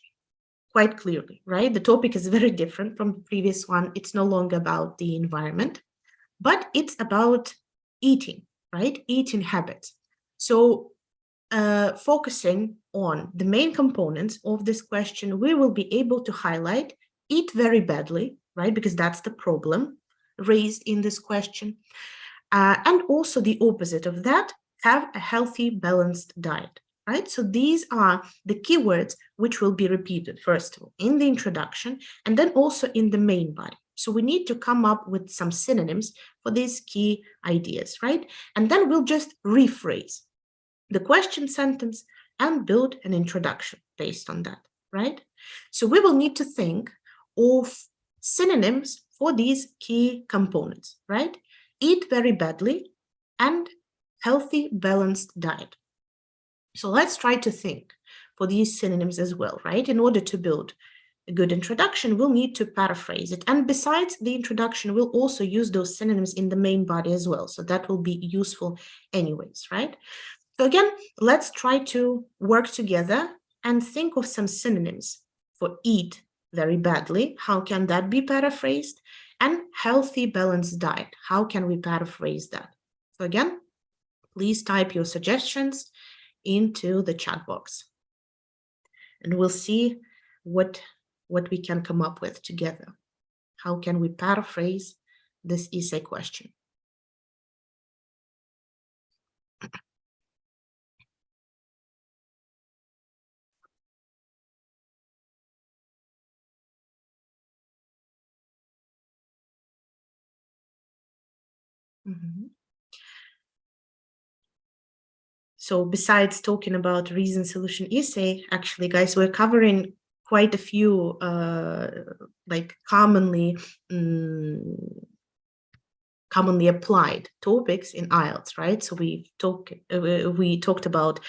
quite clearly, right, the topic is very different from the previous one. It's no longer about the environment, but it's about eating, right? Eating habits. So focusing on the main components of this question, we will be able to highlight eat very badly, right? Because that's the problem raised in this question. And also the opposite of that, have a healthy, balanced diet, right? So these are the keywords which will be repeated, first of all, in the introduction, and then also in the main body. So we need to come up with some synonyms for these key ideas, right? And then we'll just rephrase the question sentence and build an introduction based on that, right? So we will need to think of synonyms for these key components, right? Eat very badly and healthy, balanced diet. So let's try to think for these synonyms as well, right? In order to build a good introduction, we'll need to paraphrase it. And besides the introduction, we'll also use those synonyms in the main body as well. So that will be useful anyways, right? So again, let's try to work together and think of some synonyms for eat very badly. How can that be paraphrased? And healthy, balanced diet. How can we paraphrase that? So again, please type your suggestions into the chat box. And we'll see what we can come up with together. How can we paraphrase this essay question? So besides talking about reason solution essay, actually, guys, we're covering quite a few like commonly applied topics in IELTS, right? So we talked about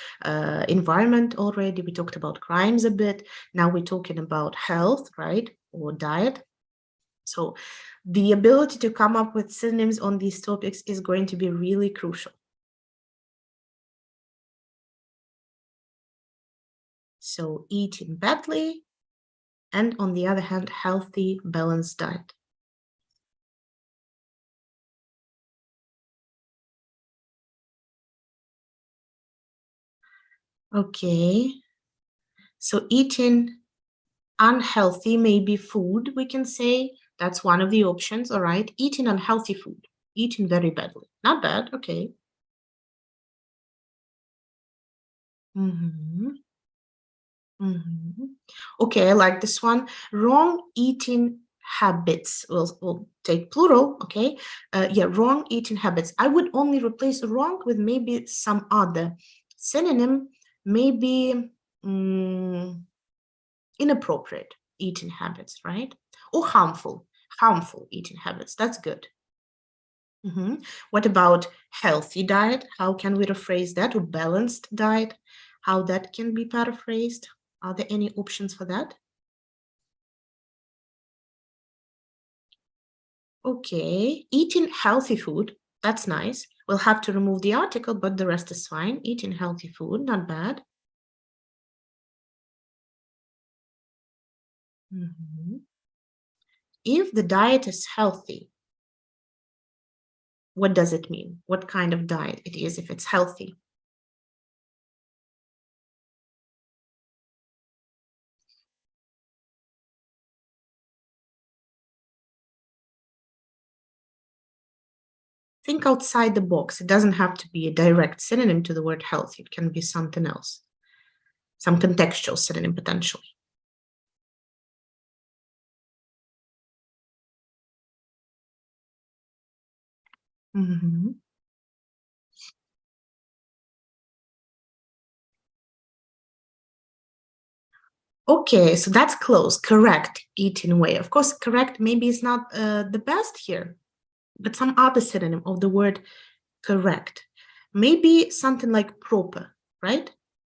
environment already. We talked about crimes a bit. Now we're talking about health, right, or diet. So the ability to come up with synonyms on these topics is going to be really crucial. So eating badly, and on the other hand, healthy, balanced diet. Okay, so eating unhealthy, maybe food, we can say, That's one of the options, all right? Eating unhealthy food, eating very badly. Not bad, okay. Mm-hmm. Mm-hmm. Okay, I like this one. Wrong eating habits. We'll take plural, okay? Yeah, wrong eating habits. I would only replace wrong with maybe some other synonym, maybe inappropriate eating habits, right? Or harmful eating habits. That's good. What about healthy diet? How can we rephrase that? Or balanced diet? How that can be paraphrased? Are there any options for that? Okay, eating healthy food. That's nice. We'll have to remove the article, but the rest is fine. Eating healthy food, not bad. If the diet is healthy, what does it mean? What kind of diet it is if it's healthy? Think outside the box. It doesn't have to be a direct synonym to the word healthy. It can be something else, some contextual synonym potentially. Okay, so that's close. Correct eating way. Of course, correct maybe is not the best here, but some other synonym of the word correct. Maybe something like proper, right?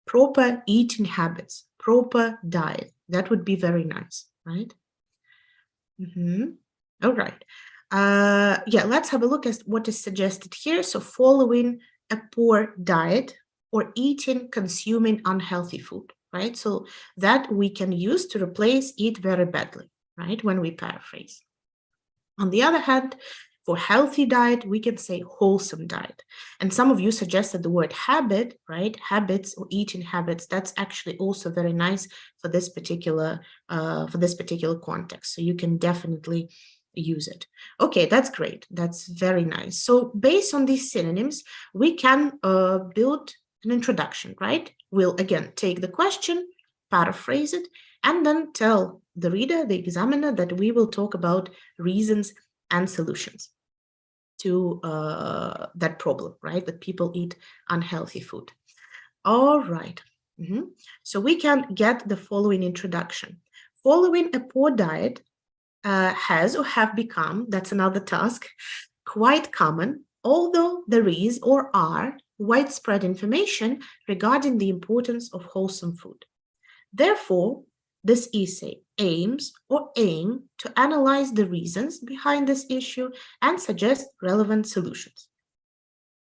Proper eating habits, proper diet. That would be very nice, right? All right. Yeah, let's have a look at what is suggested here. So following a poor diet or eating, consuming unhealthy food, right? So that we can use to replace eat very badly, right? When we paraphrase. On the other hand, for healthy diet, we can say wholesome diet. And some of you suggested the word habit, right? Habits or eating habits. That's actually also very nice for this particular context. So you can definitely use it. Okay, that's great. That's very nice. So based on these synonyms, we can build an introduction, right? We'll again take the question, paraphrase it, and then tell the reader, the examiner, that we will talk about reasons and solutions to that problem, right? That people eat unhealthy food. All right. So we can get the following introduction. Following a poor diet has or have become, that's another task, quite common, although there is or are widespread information regarding the importance of wholesome food. Therefore, this essay aims or aim to analyze the reasons behind this issue and suggest relevant solutions.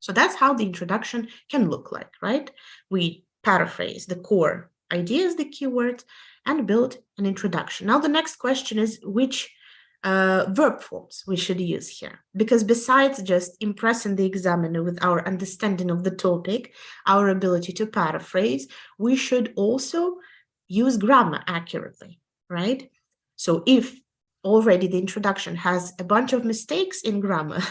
So that's how the introduction can look like, right? We paraphrase the core ideas, the keywords, and build an introduction. Now, the next question is which verb forms we should use here. Because besides just impressing the examiner with our understanding of the topic, our ability to paraphrase, we should also use grammar accurately, right? So if already the introduction has a bunch of mistakes in grammar,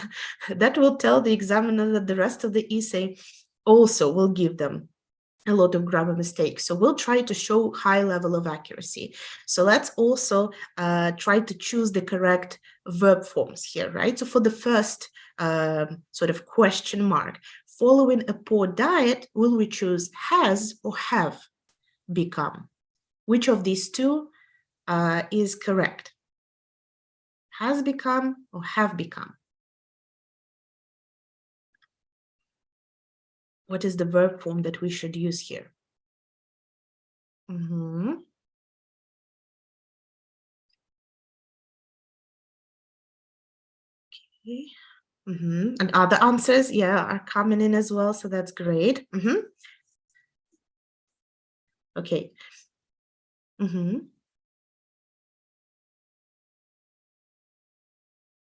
that will tell the examiner that the rest of the essay also will give them a lot of grammar mistakes. So we'll try to show high level of accuracy. So let's also try to choose the correct verb forms here, right? So for the first sort of question mark, following a poor diet, will we choose has or have become? Which of these two is correct? Has become or have become? What is the verb form that we should use here? Okay. And other answers, yeah, are coming in as well, so that's great. Okay.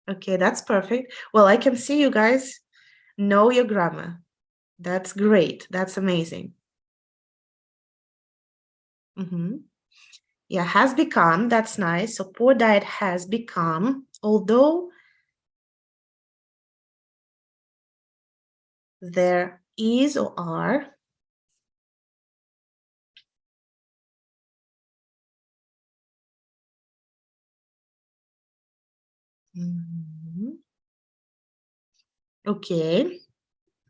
Okay, that's perfect. Well, I can see you guys know your grammar. That's great. That's amazing. Yeah, has become, that's nice. So poor diet has become, although there is or are okay.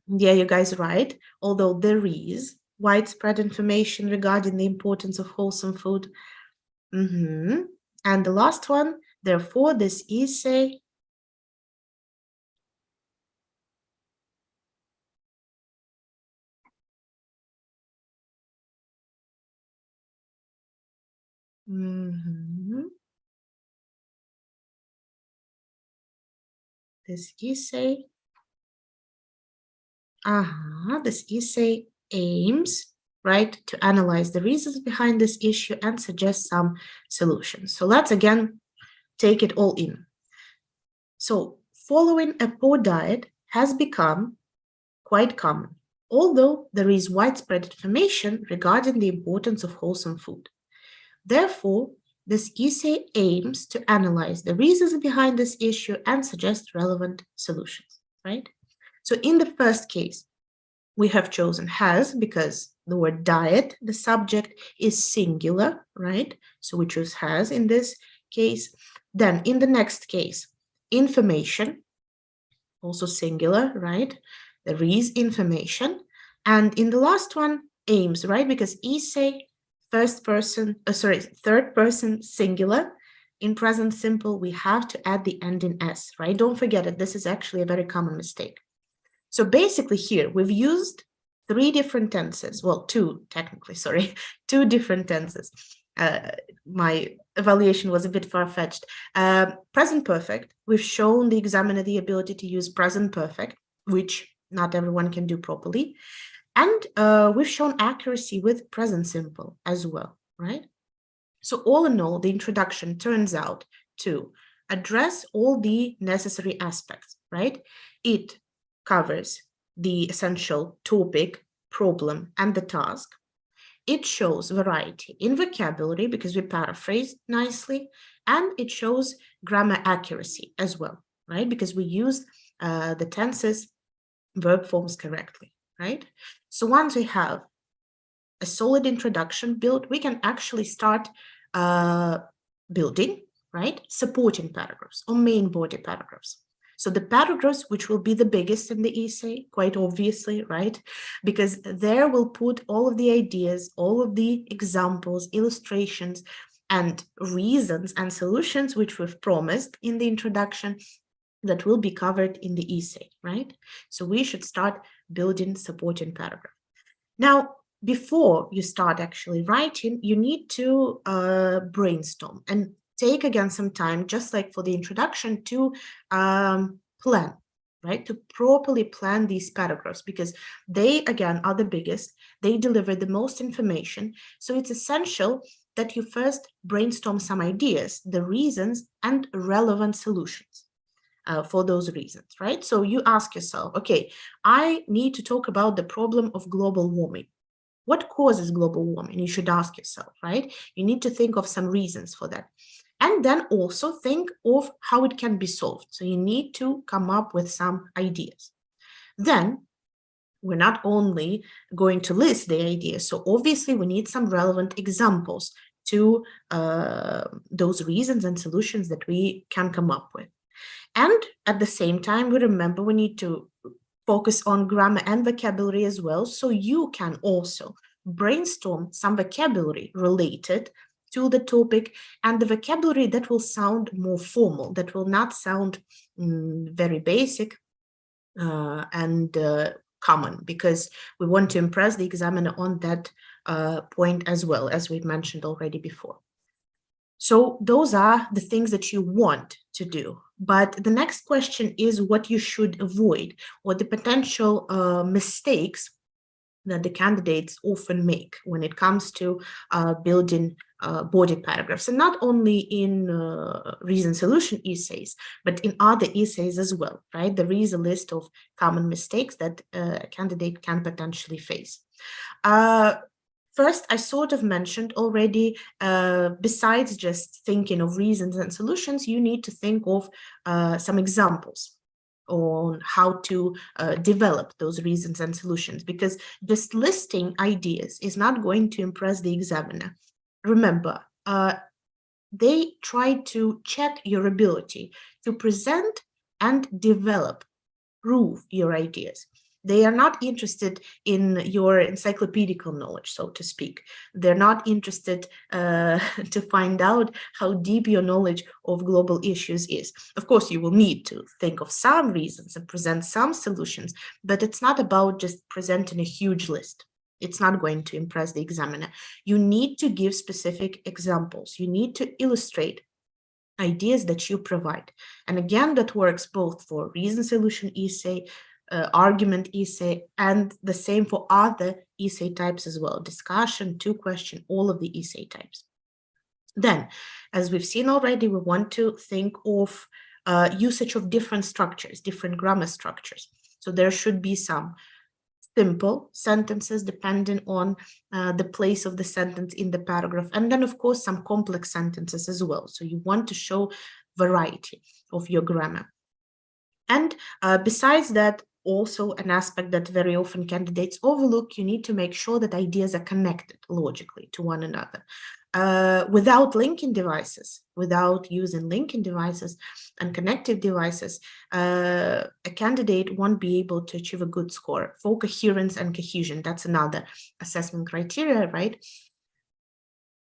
Yeah, you guys are right. Although there is widespread information regarding the importance of wholesome food. And the last one, therefore, this essay this essay, this essay aims, right, to analyze the reasons behind this issue and suggest some solutions. So let's again take it all in. So following a poor diet has become quite common, although there is widespread information regarding the importance of wholesome food. Therefore, this essay aims to analyze the reasons behind this issue and suggest relevant solutions, right? So in the first case, we have chosen has because the word diet, the subject, is singular, right? So we choose has in this case. Then in the next case, information, also singular, right? There is information. And in the last one, aims, right? Because essay, third person singular. In present simple, we have to add the end in s, right? Don't forget it. This is actually a very common mistake. So basically here, we've used three different tenses. Well, two, technically, sorry, two different tenses. My evaluation was a bit far-fetched. Present perfect, we've shown the examiner the ability to use present perfect, which not everyone can do properly. And we've shown accuracy with present simple as well, right? So all in all, the introduction turns out to address all the necessary aspects, right? It covers the essential topic, problem, and the task. It shows variety in vocabulary because we paraphrased nicely, and it shows grammar accuracy as well, right? Because we used the tenses, verb forms correctly, right? So once we have a solid introduction built, we can actually start building, right? Supporting paragraphs or main body paragraphs. So the paragraphs, which will be the biggest in the essay, quite obviously, right? Because there we'll put all of the ideas, all of the examples, illustrations, and reasons and solutions which we've promised in the introduction that will be covered in the essay, right? So we should start building supporting paragraph. Now, before you start actually writing, you need to brainstorm and take again some time, just like for the introduction, to plan, right? To properly plan these paragraphs because they, again, are the biggest. They deliver the most information. So it's essential that you first brainstorm some ideas, the reasons, and relevant solutions. For those reasons, right? So you ask yourself, okay, I need to talk about the problem of global warming. What causes global warming? You should ask yourself, right? You need to think of some reasons for that. And then also think of how it can be solved. So you need to come up with some ideas. Then we're not only going to list the ideas, so obviously we need some relevant examples to those reasons and solutions that we can come up with. And at the same time, we remember we need to focus on grammar and vocabulary as well. So you can also brainstorm some vocabulary related to the topic and the vocabulary that will sound more formal, that will not sound very basic and common, because we want to impress the examiner on that point as well, as we've mentioned already before. So those are the things that you want to do. But the next question is what you should avoid, or the potential mistakes that the candidates often make when it comes to building body paragraphs, and not only in reason solution essays, but in other essays as well, right? There is a list of common mistakes that a candidate can potentially face. First, I sort of mentioned already, besides just thinking of reasons and solutions, you need to think of some examples on how to develop those reasons and solutions, because just listing ideas is not going to impress the examiner. Remember, they try to check your ability to present and develop, prove your ideas. They are not interested in your encyclopedical knowledge, so to speak. They're not interested to find out how deep your knowledge of global issues is. Of course, you will need to think of some reasons and present some solutions, but it's not about just presenting a huge list. It's not going to impress the examiner. You need to give specific examples. You need to illustrate ideas that you provide. And again, that works both for reason solution essay, argument essay, and the same for other essay types as well. Discussion, two question, all of the essay types. Then, as we've seen already, we want to think of usage of different structures, different grammar structures. So there should be some simple sentences depending on the place of the sentence in the paragraph, and then of course some complex sentences as well. So you want to show variety of your grammar. And besides that, also an aspect that very often candidates overlook, you need to make sure that ideas are connected logically to one another. Without linking devices, without using linking devices and connective devices, a candidate won't be able to achieve a good score. For coherence and cohesion, that's another assessment criteria, right?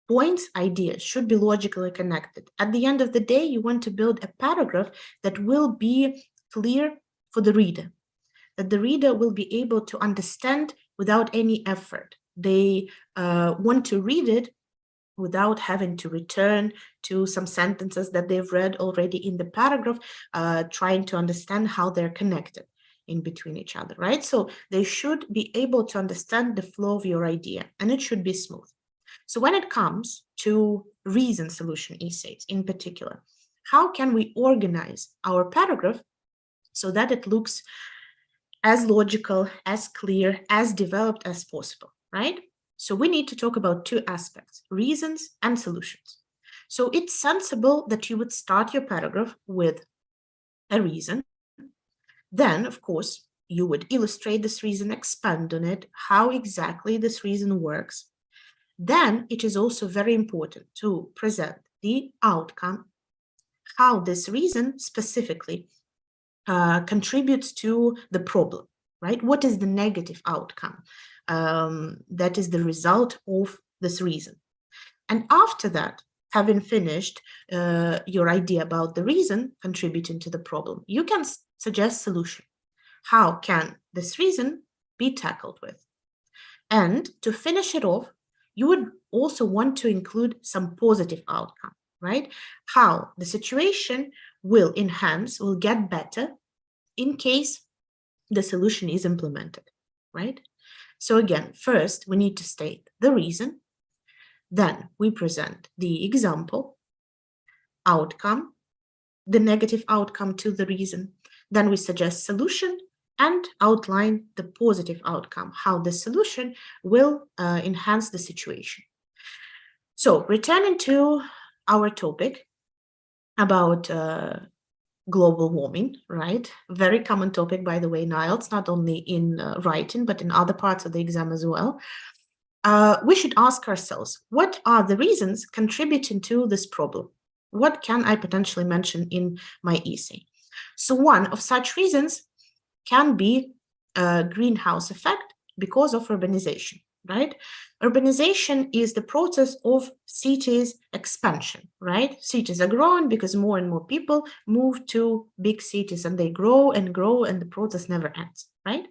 Points, ideas should be logically connected. At the end of the day, you want to build a paragraph that will be clear for the reader, that the reader will be able to understand without any effort. They want to read it without having to return to some sentences that they've read already in the paragraph, trying to understand how they're connected in between each other, right? So they should be able to understand the flow of your idea, and it should be smooth. So when it comes to reason solution essays in particular, how can we organize our paragraph so that it looks as logical, as clear, as developed as possible, right? So we need to talk about two aspects, reasons and solutions. So it's sensible that you would start your paragraph with a reason. Then, of course, you would illustrate this reason, expand on it, how exactly this reason works. Then it is also very important to present the outcome, how this reason specifically contributes to the problem, right? What is the negative outcome that is the result of this reason? And after that, having finished your idea about the reason contributing to the problem, you can suggest solution. How can this reason be tackled with? And to finish it off, you would also want to include some positive outcome, right? How the situation will enhance, will get better in case the solution is implemented, right? So again, first we need to state the reason, then we present the example, outcome, the negative outcome to the reason, then we suggest solution and outline the positive outcome, how the solution will enhance the situation. So returning to our topic about global warming, right? Very common topic, by the way, in IELTS, not only in writing, but in other parts of the exam as well. We should ask ourselves, what are the reasons contributing to this problem? What can I potentially mention in my essay? So one of such reasons can be a greenhouse effect because of urbanization, right? Urbanization is the process of cities expansion, right? Cities are growing because more and more people move to big cities and they grow and grow and the process never ends, right?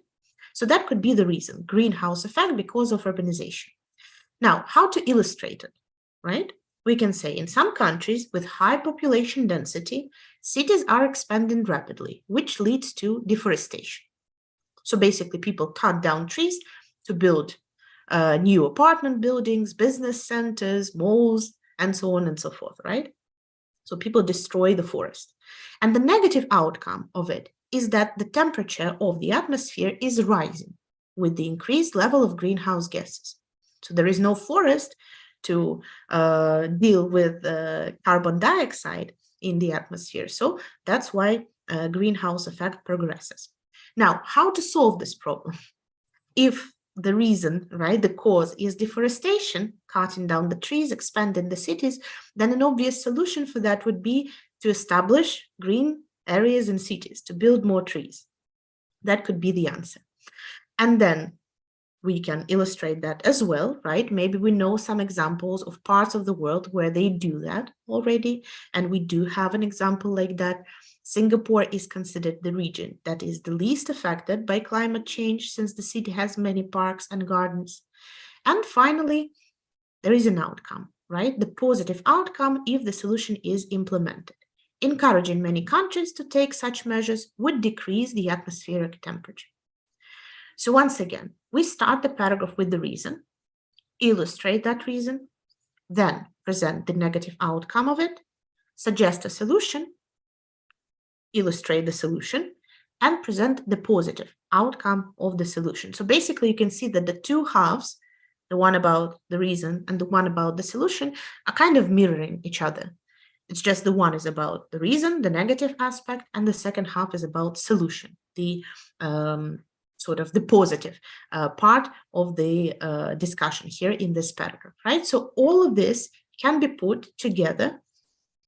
So that could be the reason, greenhouse effect because of urbanization. Now, how to illustrate it, right? We can say in some countries with high population density, cities are expanding rapidly, which leads to deforestation. So basically people cut down trees to build new apartment buildings, business centers, malls, and so on and so forth, right? So people destroy the forest. And the negative outcome of it is that the temperature of the atmosphere is rising with the increased level of greenhouse gases. So there is no forest to deal with carbon dioxide in the atmosphere. So that's why greenhouse effect progresses. Now, how to solve this problem? If the reason, right, the cause is deforestation, cutting down the trees, expanding the cities, then an obvious solution for that would be to establish green areas in cities, to build more trees. That could be the answer. And then we can illustrate that as well, right? Maybe we know some examples of parts of the world where they do that already, and we do have an example like that. Singapore is considered the region that is the least affected by climate change, since the city has many parks and gardens. And finally, there is an outcome, right? The positive outcome if the solution is implemented. Encouraging many countries to take such measures would decrease the atmospheric temperature. So once again, we start the paragraph with the reason, illustrate that reason, then present the negative outcome of it, suggest a solution, illustrate the solution, and present the positive outcome of the solution. So basically, you can see that the two halves, the one about the reason and the one about the solution, are kind of mirroring each other. It's just the one is about the reason, the negative aspect, and the second half is about solution, the sort of the positive part of the discussion here in this paragraph, right? So all of this can be put together,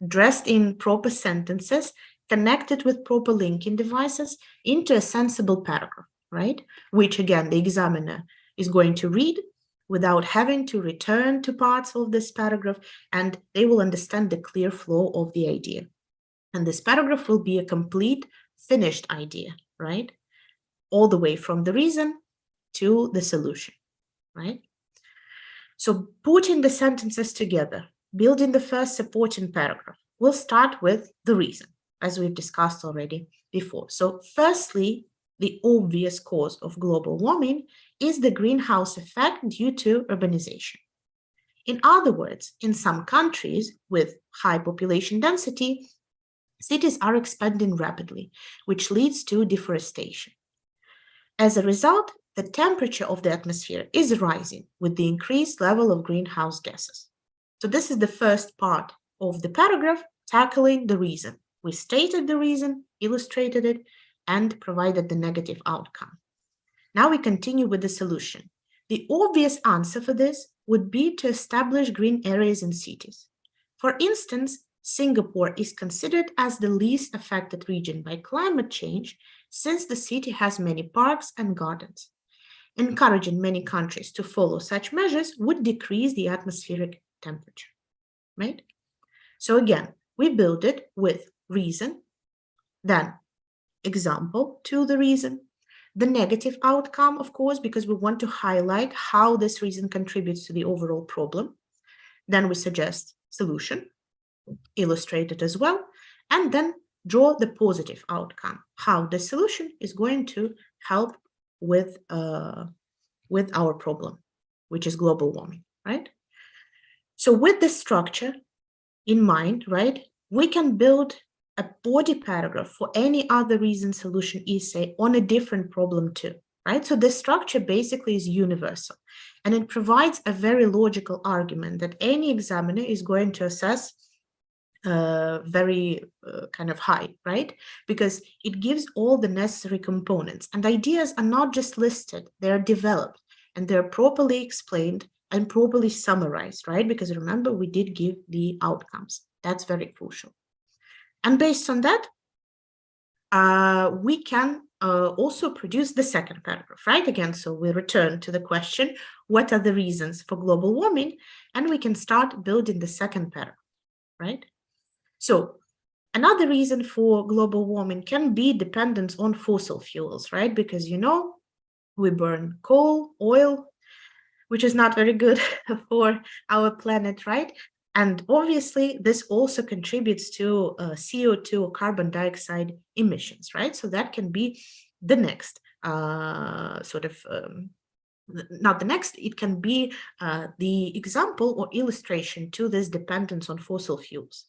dressed in proper sentences, connected with proper linking devices into a sensible paragraph, right? Which again, the examiner is going to read without having to return to parts of this paragraph, and they will understand the clear flow of the idea. And this paragraph will be a complete, finished idea, right? All the way from the reason to the solution, right? So putting the sentences together, building the first supporting paragraph, we'll start with the reason, as we've discussed already before. So firstly, the obvious cause of global warming is the greenhouse effect due to urbanization. In other words, in some countries with high population density, cities are expanding rapidly, which leads to deforestation. As a result, the temperature of the atmosphere is rising with the increased level of greenhouse gases. So this is the first part of the paragraph, tackling the reason. We stated the reason, illustrated it, and provided the negative outcome. Now we continue with the solution. The obvious answer for this would be to establish green areas in cities. For instance, Singapore is considered as the least affected region by climate change, since the city has many parks and gardens. Encouraging many countries to follow such measures would decrease the atmospheric temperature, right? So again, we build it with reason, then example to the reason, the negative outcome, of course, because we want to highlight how this reason contributes to the overall problem. Then we suggest solution, illustrate it as well, and then draw the positive outcome, how the solution is going to help with our problem, which is global warming, right? So with this structure in mind, right, we can build a body paragraph for any other reason solution essay on a different problem too, right? So this structure basically is universal, and it provides a very logical argument that any examiner is going to assess very kind of high, right? Because it gives all the necessary components, and ideas are not just listed, they're developed and they're properly explained and properly summarized, right? Because remember, we did give the outcomes. That's very crucial. And based on that, we can also produce the second paragraph, right? Again, so we return to the question, what are the reasons for global warming? And we can start building the second paragraph, right? So another reason for global warming can be dependence on fossil fuels, right? Because, you know, we burn coal, oil, which is not very good for our planet, right? And obviously, this also contributes to CO2 or carbon dioxide emissions, right? So that can be the next not the next, it can be the example or illustration to this dependence on fossil fuels.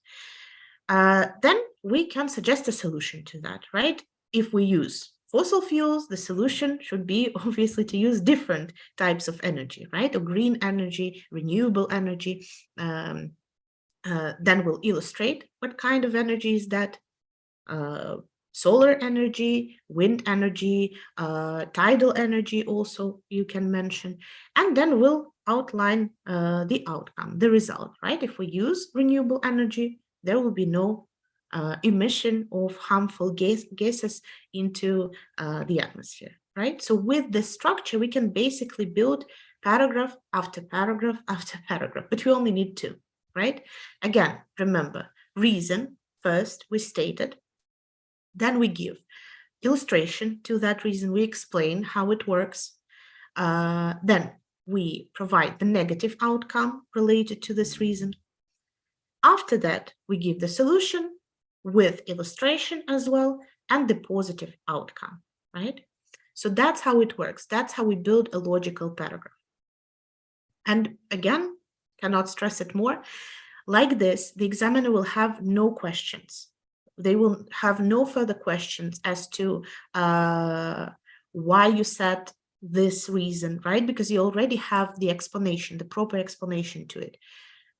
Then we can suggest a solution to that, right? If we use fossil fuels, the solution should be obviously to use different types of energy, right? Or green energy, renewable energy. Then we'll illustrate what kind of energy is that. Solar energy, wind energy, tidal energy also you can mention, and then we'll outline the outcome, the result, right? If we use renewable energy, there will be no emission of harmful gases into the atmosphere, right? So with this structure, we can basically build paragraph after paragraph after paragraph, but we only need two, right? Again, remember, reason first we stated, then we give illustration to that reason, we explain how it works. Then we provide the negative outcome related to this reason. After that, we give the solution with illustration as well and the positive outcome, right? So that's how it works. That's how we build a logical paragraph. And again, cannot stress it more. Like this, the examiner will have no questions. They will have no further questions as to why you said this reason, right? Because you already have the explanation, the proper explanation to it,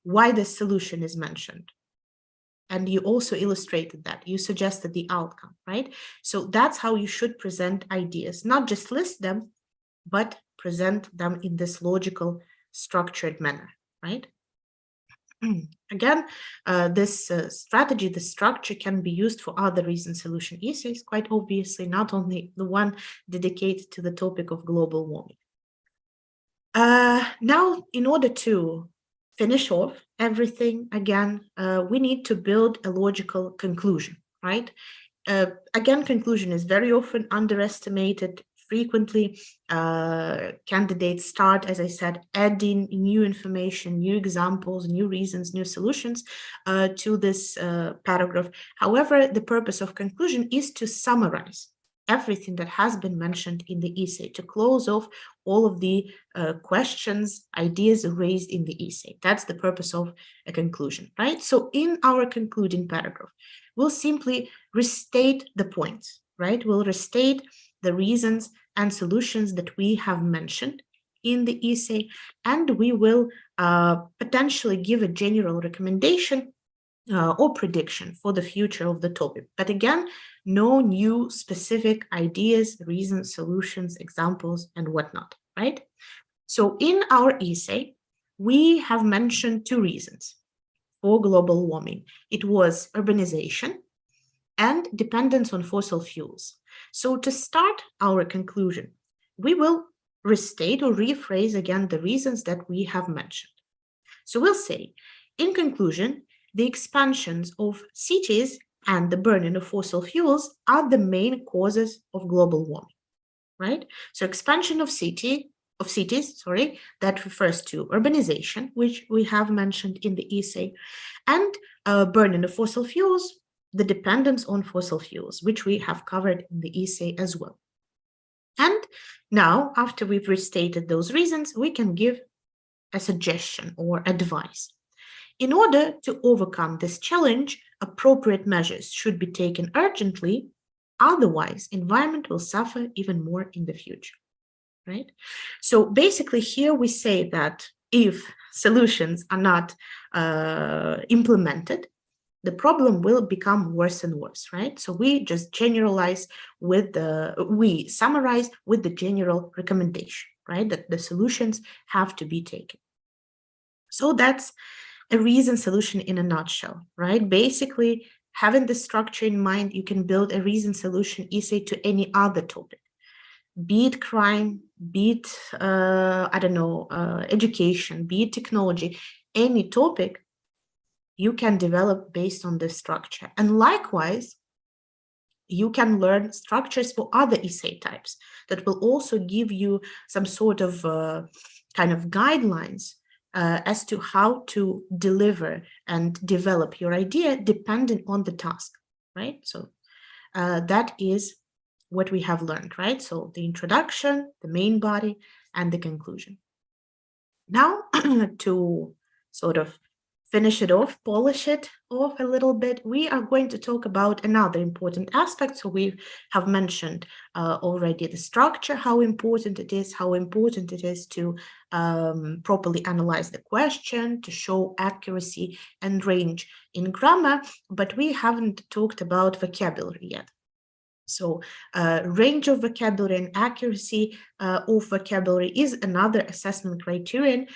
why the solution is mentioned. And you also illustrated that, you suggested the outcome, right? So that's how you should present ideas, not just list them, but present them in this logical, structured manner, right? Again, this strategy, the structure can be used for other reason solution essays, quite obviously, not only the one dedicated to the topic of global warming. Now, in order to finish off everything, again, we need to build a logical conclusion, right? Again, conclusion is very often underestimated. Frequently, candidates start, as I said, adding new information, new examples, new reasons, new solutions to this paragraph. However, the purpose of conclusion is to summarize everything that has been mentioned in the essay, to close off all of the questions, ideas raised in the essay. That's the purpose of a conclusion, right? So in our concluding paragraph, we'll simply restate the points, right? We'll restate the reasons and solutions that we have mentioned in the essay, and we will potentially give a general recommendation or prediction for the future of the topic. But again, no new specific ideas, reasons, solutions, examples, and whatnot, right? So in our essay, we have mentioned two reasons for global warming. It was urbanization and dependence on fossil fuels. So to start our conclusion, we will restate or rephrase again the reasons that we have mentioned. So we'll say, in conclusion, the expansions of cities and the burning of fossil fuels are the main causes of global warming, right? So expansion of cities, that refers to urbanization, which we have mentioned in the essay, and burning of fossil fuels, the dependence on fossil fuels, which we have covered in the essay as well. And now, after we've restated those reasons, we can give a suggestion or advice. In order to overcome this challenge, appropriate measures should be taken urgently, otherwise environment will suffer even more in the future, right? So basically here we say that if solutions are not implemented, the problem will become worse and worse, right? So we just generalize with we summarize with the general recommendation, right? That the solutions have to be taken. So that's a reason solution in a nutshell, right? Basically, having the structure in mind, you can build a reason solution essay to any other topic, be it crime, be it, education, be it technology, any topic you can develop based on this structure. And likewise, you can learn structures for other essay types that will also give you some sort of kind of guidelines as to how to deliver and develop your idea depending on the task, right? So that is what we have learned, right? So the introduction, the main body, and the conclusion. Now to sort of finish it off, polish it off a little bit, we are going to talk about another important aspect. So we have mentioned already the structure, how important it is to properly analyze the question, to show accuracy and range in grammar, but we haven't talked about vocabulary yet. So range of vocabulary and accuracy of vocabulary is another assessment criterion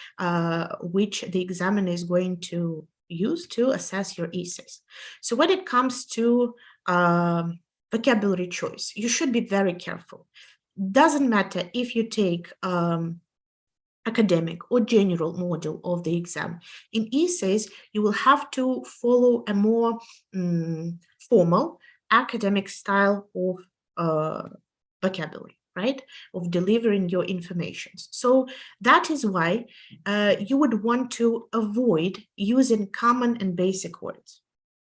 which the examiner is going to use to assess your essays. So when it comes to vocabulary choice, you should be very careful. Doesn't matter if you take academic or general module of the exam. In essays, you will have to follow a more formal academic style of vocabulary, right? Of delivering your information. So that is why you would want to avoid using common and basic words,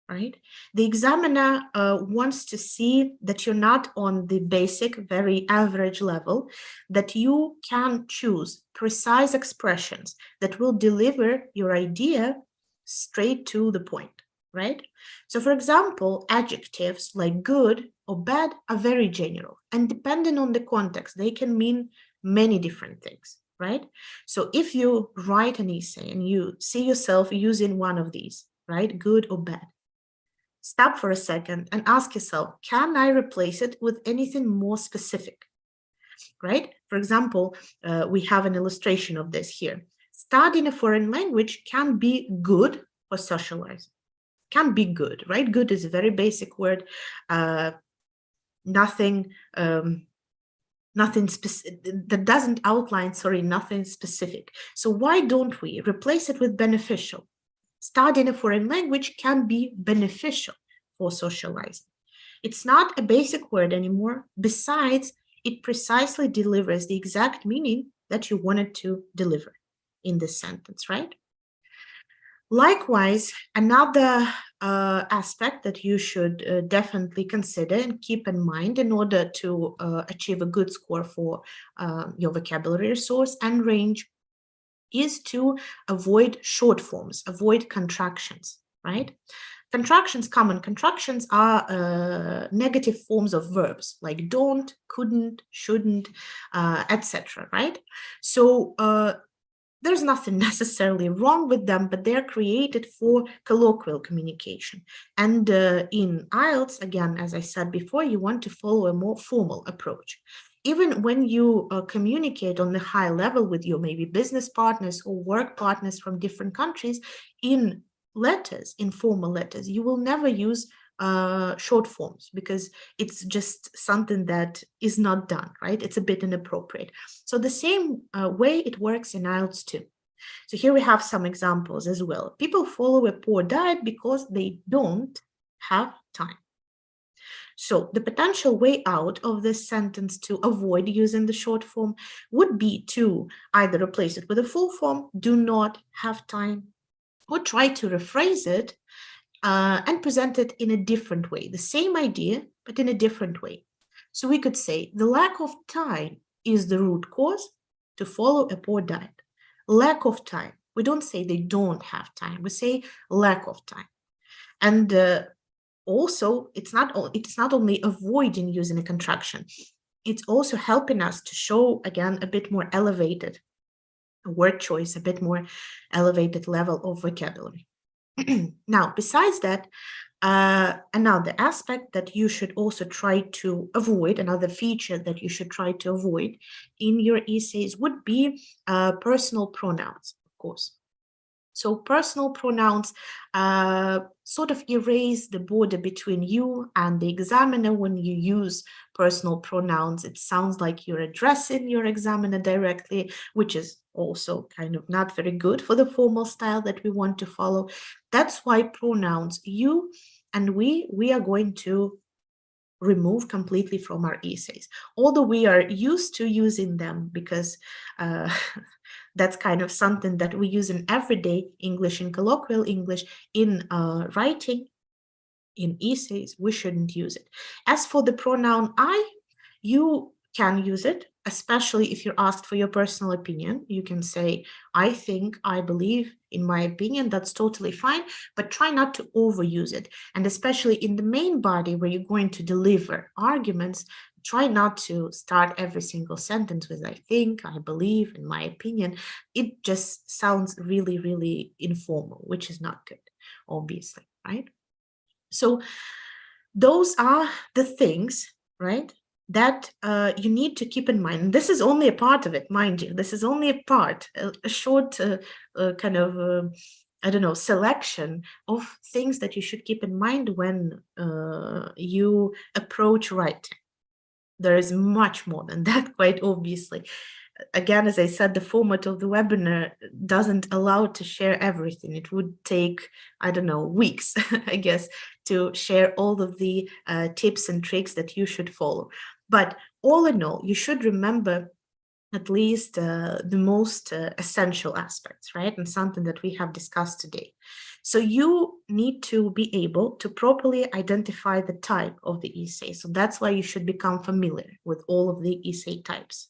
right? The examiner wants to see that you're not on the basic, very average level, that you can choose precise expressions that will deliver your idea straight to the point, right? So for example, adjectives like good or bad are very general, and depending on the context, they can mean many different things, right? So if you write an essay and you see yourself using one of these, right, good or bad, stop for a second and ask yourself, can I replace it with anything more specific, right? For example, we have an illustration of this here. Studying a foreign language can be good for socializing. Can be good, right? Good is a very basic word. Nothing specific, that doesn't outline, nothing specific. So why don't we replace it with beneficial? Studying a foreign language can be beneficial for socializing. It's not a basic word anymore. Besides, it precisely delivers the exact meaning that you wanted to deliver in this sentence, right? Likewise, another aspect that you should definitely consider and keep in mind in order to achieve a good score for your vocabulary resource and range is to avoid short forms, avoid contractions, right? Common contractions are negative forms of verbs like don't, couldn't, shouldn't, etc., right? So there's nothing necessarily wrong with them, but they're created for colloquial communication. And in IELTS, again, as I said before, you want to follow a more formal approach. Even when you communicate on the high level with your maybe business partners or work partners from different countries, in letters, in formal letters, you will never use short forms because it's just something that is not done, right? It's a bit inappropriate. So the same way it works in IELTS too. So here we have some examples as well. People follow a poor diet because they don't have time. So the potential way out of this sentence to avoid using the short form would be to either replace it with a full form, do not have time, or try to rephrase it and present it in a different way. The same idea, but in a different way. So we could say the lack of time is the root cause to follow a poor diet. Lack of time. We don't say they don't have time. We say lack of time. And also, it's not only avoiding using a contraction, it's also helping us to show, again, a bit more elevated word choice, a bit more elevated level of vocabulary. Now, besides that, another aspect that you should also try to avoid, another feature that you should try to avoid in your essays would be personal pronouns, of course. So personal pronouns sort of erase the border between you and the examiner. When you use personal pronouns, it sounds like you're addressing your examiner directly, which is also kind of not very good for the formal style that we want to follow. That's why pronouns you and we are going to remove completely from our essays, although we are used to using them because that's kind of something that we use in everyday English, in colloquial English, in writing, in essays, we shouldn't use it. As for the pronoun I, you can use it, especially if you're asked for your personal opinion. You can say, I think, I believe, in my opinion, that's totally fine, but try not to overuse it. And especially in the main body where you're going to deliver arguments, try not to start every single sentence with I think, I believe, in my opinion. It just sounds really, really informal, which is not good, obviously, right? So those are the things, right, that you need to keep in mind. This is only a part of it, mind you. This is only a part, a short kind of, I don't know, selection of things that you should keep in mind when you approach writing. There is much more than that, quite obviously. Again, as I said, the format of the webinar doesn't allow to share everything. It would take, I don't know, weeks, I guess, to share all of the tips and tricks that you should follow. But all in all, you should remember at least the most essential aspects, right? And something that we have discussed today. So you need to be able to properly identify the type of the essay. So that's why you should become familiar with all of the essay types.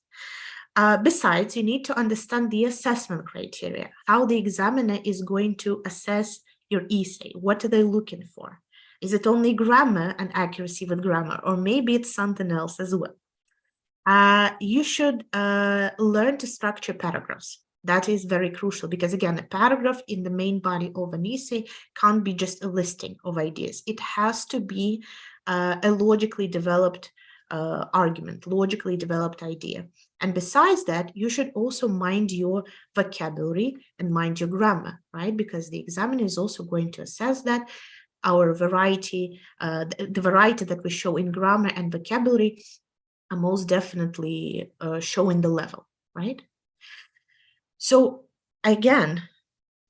Besides, you need to understand the assessment criteria, how the examiner is going to assess your essay. What are they looking for? Is it only grammar and accuracy with grammar, or maybe it's something else as well? You should learn to structure paragraphs. That is very crucial because, again, a paragraph in the main body of an essay can't be just a listing of ideas. It has to be a logically developed argument, logically developed idea. And besides that, you should also mind your vocabulary and mind your grammar, right? Because the examiner is also going to assess that our variety, the variety that we show in grammar and vocabulary are most definitely showing the level, right? So again,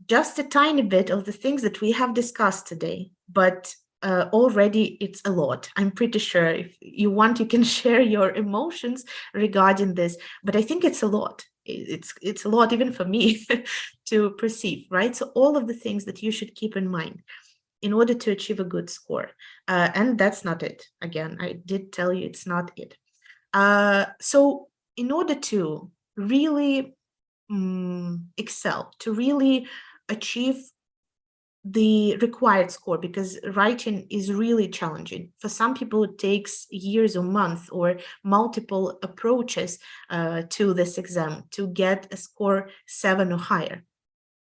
just a tiny bit of the things that we have discussed today, but already it's a lot. I'm pretty sure if you want, you can share your emotions regarding this, but I think it's a lot. It's a lot even for me to perceive, right? So all of the things that you should keep in mind in order to achieve a good score. And that's not it. Again, I did tell you it's not it. So in order to really excel, to really achieve the required score, because writing is really challenging. For some people, it takes years or months or multiple approaches to this exam to get a score 7 or higher.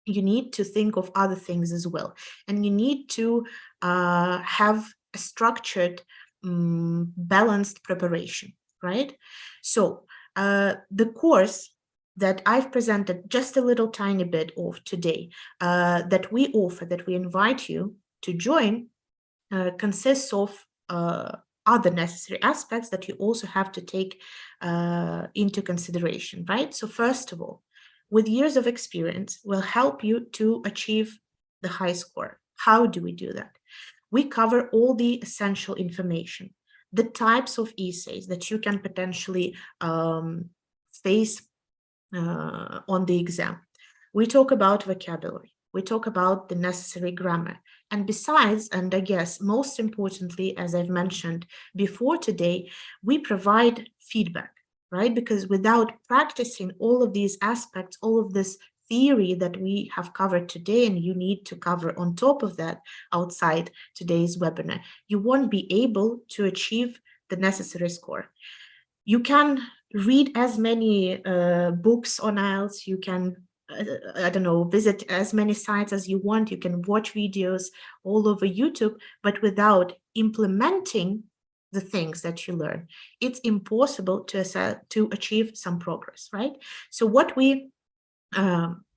You need to think of other things as well. And you need to have a structured, balanced preparation, right? So the course that I've presented just a little tiny bit of today, that we offer, that we invite you to join, consists of other necessary aspects that you also have to take into consideration, right? So first of all, with years of experience will help you to achieve the high score. How do we do that? We cover all the essential information, the types of essays that you can potentially face on the exam. We talk about vocabulary. We talk about the necessary grammar. And besides, and I guess most importantly, as I've mentioned before today, we provide feedback, right? Because without practicing all of these aspects, all of this theory that we have covered today, and you need to cover on top of that outside today's webinar, you won't be able to achieve the necessary score. You can read as many books on IELTS, you can, I don't know, visit as many sites as you want, you can watch videos all over YouTube, but without implementing the things that you learn, it's impossible to achieve some progress, right? So what we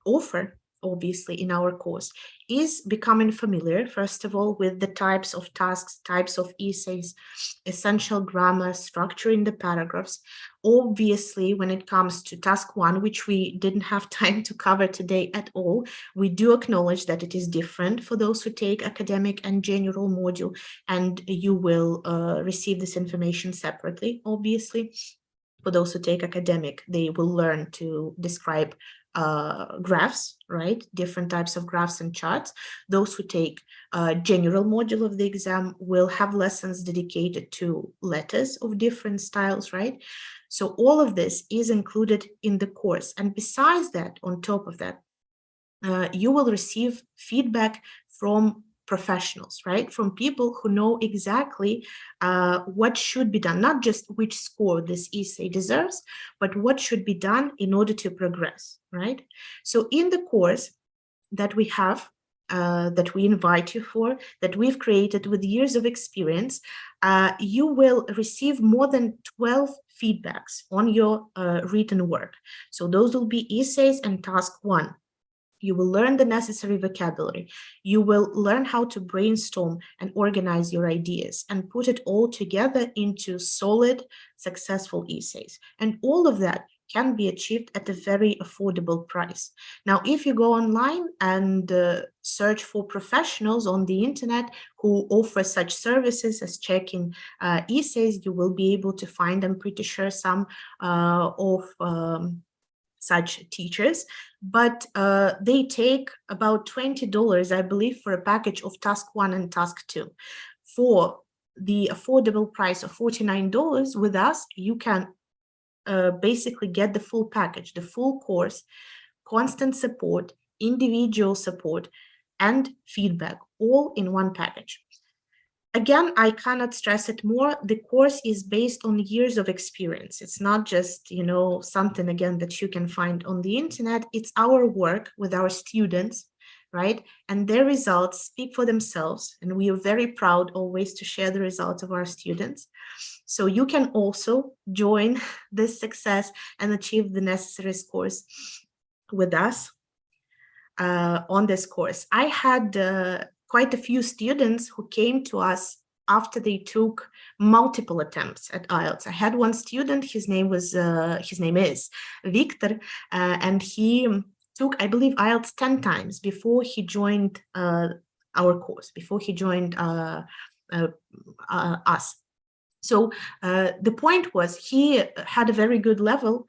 offer, obviously, in our course is becoming familiar, first of all, with the types of tasks, types of essays, essential grammar, structuring the paragraphs. Obviously, when it comes to task 1, which we didn't have time to cover today at all, we do acknowledge that it is different for those who take academic and general module, and you will receive this information separately, obviously. For those who take academic, they will learn to describe graphs, right? Different types of graphs and charts. Those who take general module of the exam will have lessons dedicated to letters of different styles, right? So all of this is included in the course. And besides that, on top of that, you will receive feedback from professionals, right? From people who know exactly what should be done, not just which score this essay deserves, but what should be done in order to progress, right? So in the course that we have, that we invite you for, that we've created with years of experience, you will receive more than 12 feedbacks on your written work. So those will be essays and task 1. You will learn the necessary vocabulary. You will learn how to brainstorm and organize your ideas and put it all together into solid, successful essays. And all of that can be achieved at a very affordable price. Now, if you go online and search for professionals on the internet who offer such services as checking essays, you will be able to find, I'm pretty sure, some of such teachers, but they take about $20, I believe, for a package of task 1 and task 2. For the affordable price of $49 with us, you can basically get the full package, the full course, constant support, individual support, and feedback, all in one package. Again, I cannot stress it more. The course is based on years of experience. It's not just, something, again, that you can find on the internet. It's our work with our students, right? And their results speak for themselves. And we are very proud always to share the results of our students. So you can also join this success and achieve the necessary scores with us on this course. I had quite a few students who came to us after they took multiple attempts at IELTS. I had one student, his name is Victor, and he took, I believe, IELTS 10 times before he joined our course, before he joined us. So the point was, he had a very good level,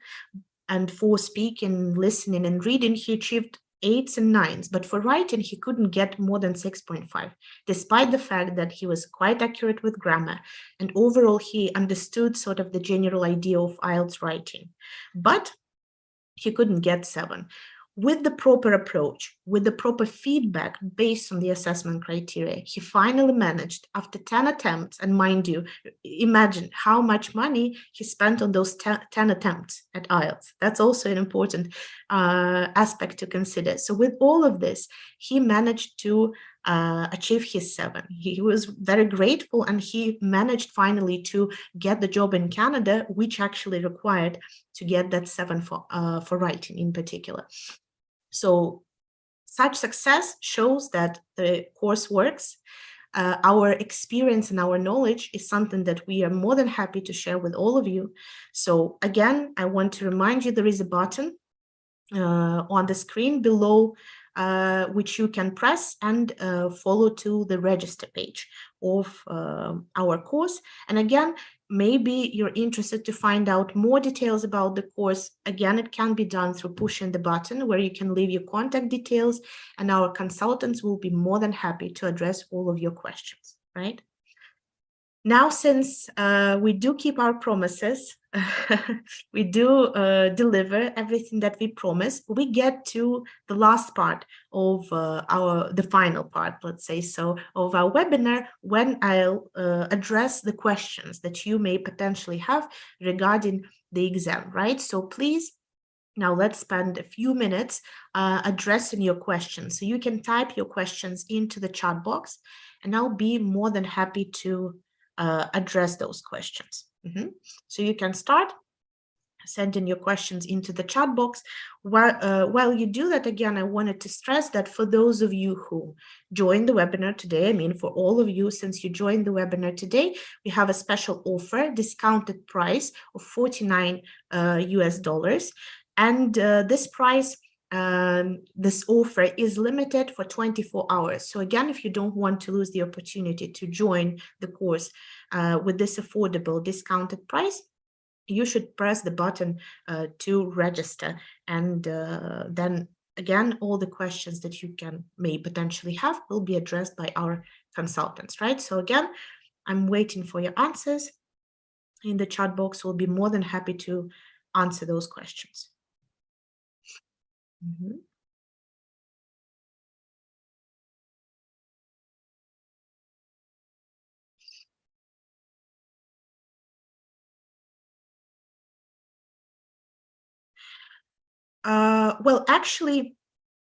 and for speaking, listening, and reading, he achieved 8s and 9s, but for writing, he couldn't get more than 6.5, despite the fact that he was quite accurate with grammar, and overall, he understood sort of the general idea of IELTS writing, but he couldn't get 7. With the proper approach, with the proper feedback based on the assessment criteria, he finally managed, after 10 attempts, and mind you, imagine how much money he spent on those 10 attempts at IELTS. That's also an important aspect to consider. So with all of this, he managed to achieve his 7. He was very grateful, and he managed finally to get the job in Canada, which actually required to get that 7 for writing in particular. So such success shows that the course works. Our experience and our knowledge is something that we are more than happy to share with all of you. So again, I want to remind you, there is a button on the screen below which you can press and follow to the register page of our course. And again, maybe you're interested to find out more details about the course. Again, it can be done through pushing the button where you can leave your contact details, and our consultants will be more than happy to address all of your questions, right? Now, since we do keep our promises, we do deliver everything that we promise, we get to the last part of the final part, let's say so, of our webinar, when I'll address the questions that you may potentially have regarding the exam, right? So please, now let's spend a few minutes addressing your questions. So you can type your questions into the chat box, and I'll be more than happy to address those questions. So you can start sending your questions into the chat box. While you do that, again, I wanted to stress that for those of you who joined the webinar today, I mean, for all of you, since you joined the webinar today, we have a special offer, discounted price of $49 US. And this price, this offer is limited for 24 hours. So again, if you don't want to lose the opportunity to join the course with this affordable discounted price, you should press the button to register. And then again, all the questions that you may potentially have will be addressed by our consultants, right? So again, I'm waiting for your answers. in the chat box. We'll be more than happy to answer those questions. Mhm. Well, actually,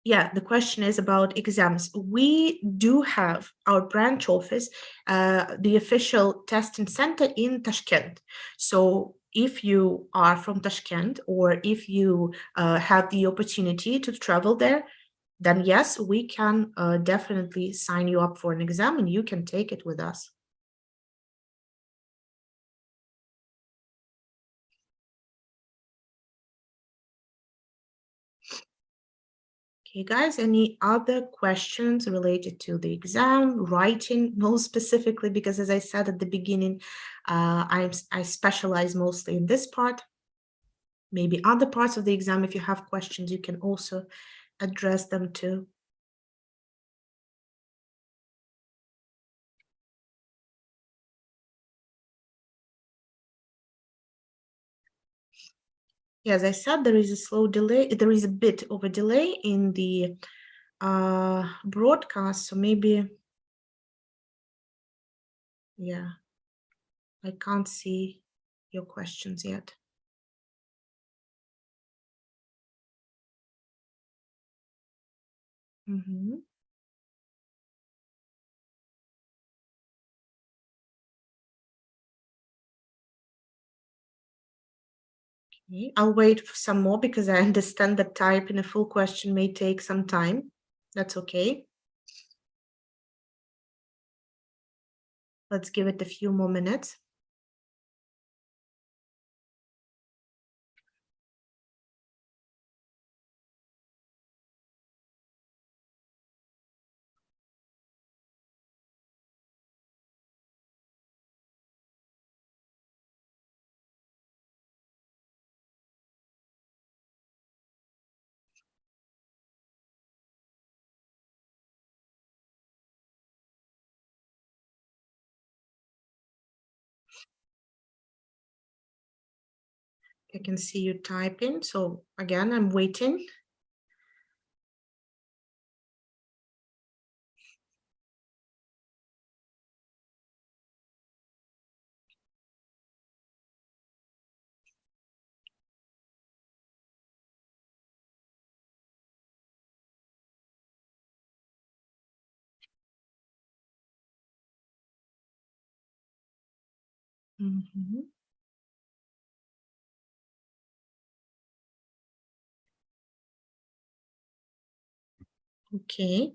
yeah, the question is about exams. We do have our branch office, the official testing center in Tashkent. So if you are from Tashkent, or if you have the opportunity to travel there, then yes, we can definitely sign you up for an exam and you can take it with us. Okay, guys, any other questions related to the exam, writing, most specifically, because as I said at the beginning, I specialize mostly in this part. Maybe other parts of the exam, if you have questions, you can also address them too. Yeah, as I said, there is a slow delay. There is a bit of a delay in the broadcast, so maybe, yeah, I can't see your questions yet. Mm-hmm. Okay, I'll wait for some more because I understand that typing a full question may take some time. That's okay. Let's give it a few more minutes. I can see you typing. So again, I'm waiting. Mhm. Okay.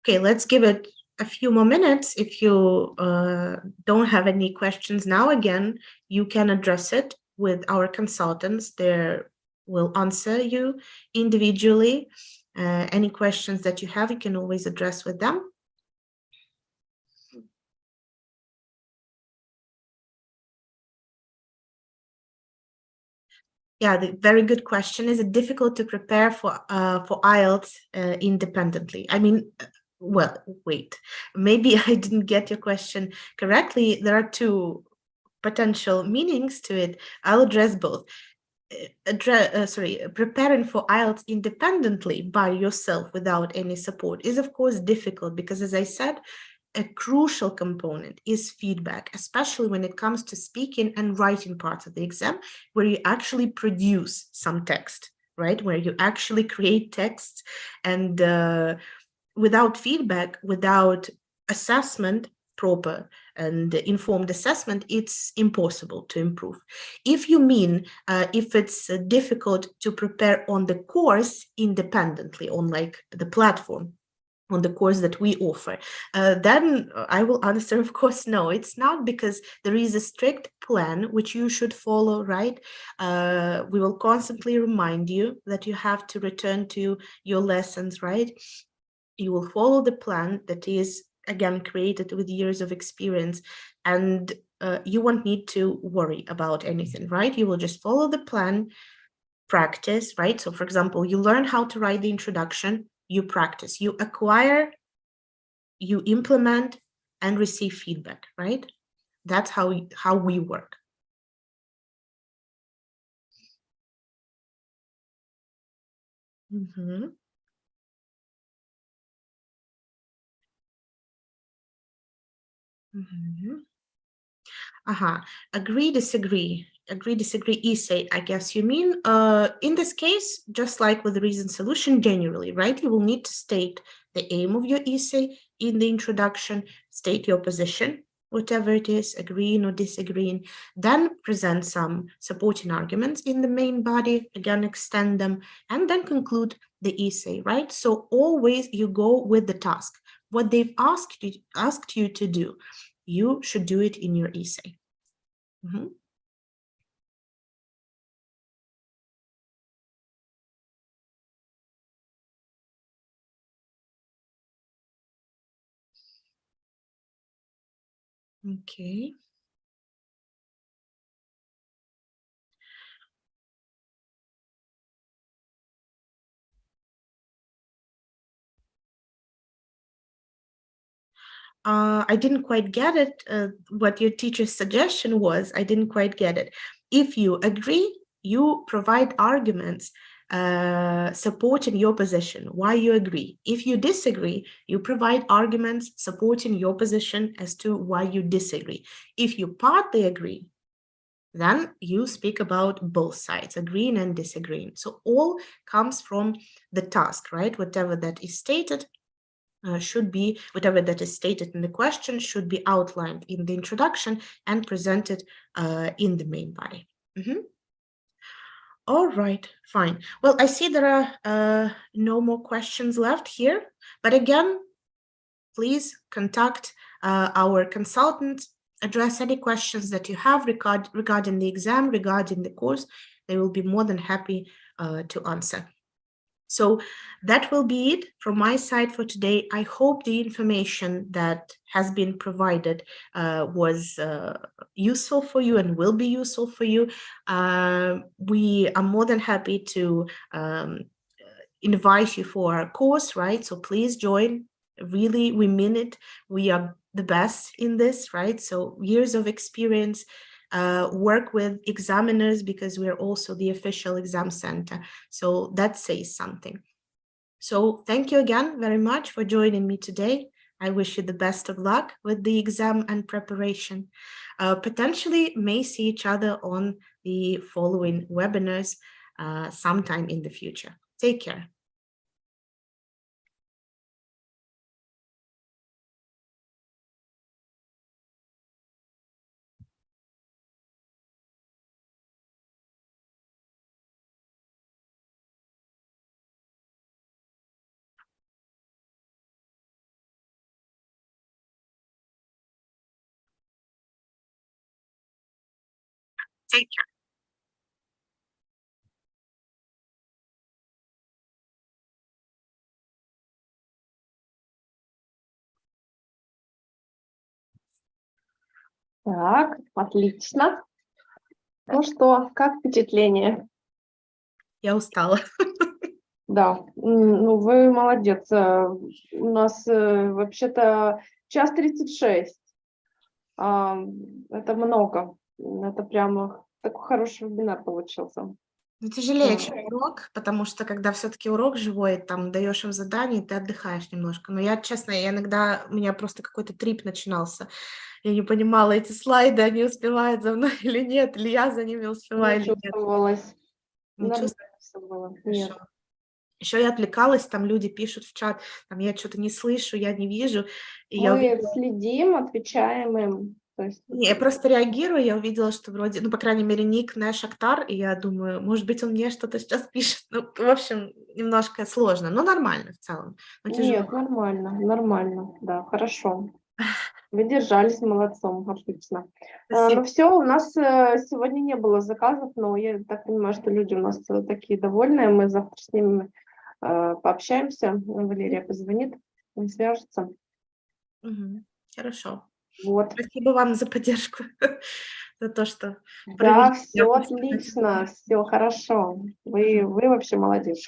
Okay, let's give it a few more minutes. If you don't have any questions now, again, you can address it with our consultants. They will answer you individually. Any questions that you have, you can always address with them. Yeah, the very good question. Is it difficult to prepare for IELTS independently? I mean, well, wait, maybe I didn't get your question correctly. There are two potential meanings to it. I'll address both. Preparing for IELTS independently by yourself without any support is, of course, difficult because, as I said, a crucial component is feedback, especially when it comes to speaking and writing parts of the exam, where you actually produce some text, right? Where you actually create texts, and without feedback, without assessment, proper and informed assessment, it's impossible to improve. If you mean if it's difficult to prepare on the course independently, on like the platform, on the course that we offer, then I will answer, of course, no, it's not, because there is a strict plan which you should follow, right? We will constantly remind you that you have to return to your lessons, right? You will follow the plan that is, again, created with years of experience, and you won't need to worry about anything, right? You will just follow the plan. practice, right? So for example, you learn how to write the introduction, you practice, you acquire, you implement, and receive feedback, right? That's how we work. Mhm. Mhm. Agree, disagree. Agree, disagree, essay, I guess you mean. In this case, just like with the reason solution generally, right? You will need to state the aim of your essay in the introduction, state your position, whatever it is, agreeing or disagreeing, then present some supporting arguments in the main body, again, extend them, and then conclude the essay, right? So always you go with the task. What they've asked you to do, you should do it in your essay. Mhm. Okay. I didn't quite get it. What your teacher's suggestion was, I didn't quite get it. If you agree, you provide arguments supporting your position, why you agree. If you disagree, you provide arguments supporting your position as to why you disagree. If you partly agree, then you speak about both sides, agreeing and disagreeing. So all comes from the task, right? Whatever that is stated should be, whatever that is stated in the question should be outlined in the introduction and presented in the main body. All right, fine. Well, I see there are no more questions left here, but again, please contact our consultant, address any questions that you have regarding the exam, regarding the course. They will be more than happy to answer. So that will be it from my side for today. I hope the information that has been provided was useful for you and will be useful for you. We are more than happy to invite you for our course, right? So please join. Really, we mean it. We are the best in this, right? So years of experience, work with examiners because we're also the official exam center. So that says something. So thank you again very much for joining me today. I wish you the best of luck with the exam and preparation. Potentially may see each other on the following webinars sometime in the future. Take care. Take care.
Так, отлично. Ну что, как впечатление?
Я устала.
Да, ну вы молодец. У нас вообще-то 1:36. Это много. Это прямо такой хороший вебинар получился.
Но тяжелее, чем урок, потому что когда все-таки урок живой, там даешь им задание, ты отдыхаешь немножко. Но я, честно, я иногда, у меня просто какой-то трип начинался. Я не понимала, эти слайды, они успевают за мной или нет, или я за ними успеваю
Не
или нет.
чувствовалось.
Не
Нормально
чувствую.
всё было. Нет.
Хорошо. Еще я отвлекалась, там люди пишут в чат, там я что-то не слышу, я не вижу. И я
Мы
увидела,
следим, отвечаем им. То есть
не, я просто реагирую, я увидела, что вроде, ну, по крайней мере, ник Нэш Актар, и я думаю, может быть, он мне что-то сейчас пишет. Ну, в общем, немножко сложно, но нормально в целом, но тяжело.
нет, нормально, нормально. Да, хорошо. Вы держались молодцом, отлично.
Спасибо.
Ну все, у нас сегодня не было заказов, но я так понимаю, что люди у нас такие довольные. Мы завтра с ними пообщаемся. Валерия позвонит, он свяжется.
Мгм. Хорошо.
Вот.
Спасибо вам за поддержку. за то, что
Да,
провели
все
меня.
отлично, все хорошо. Вы вообще молодец.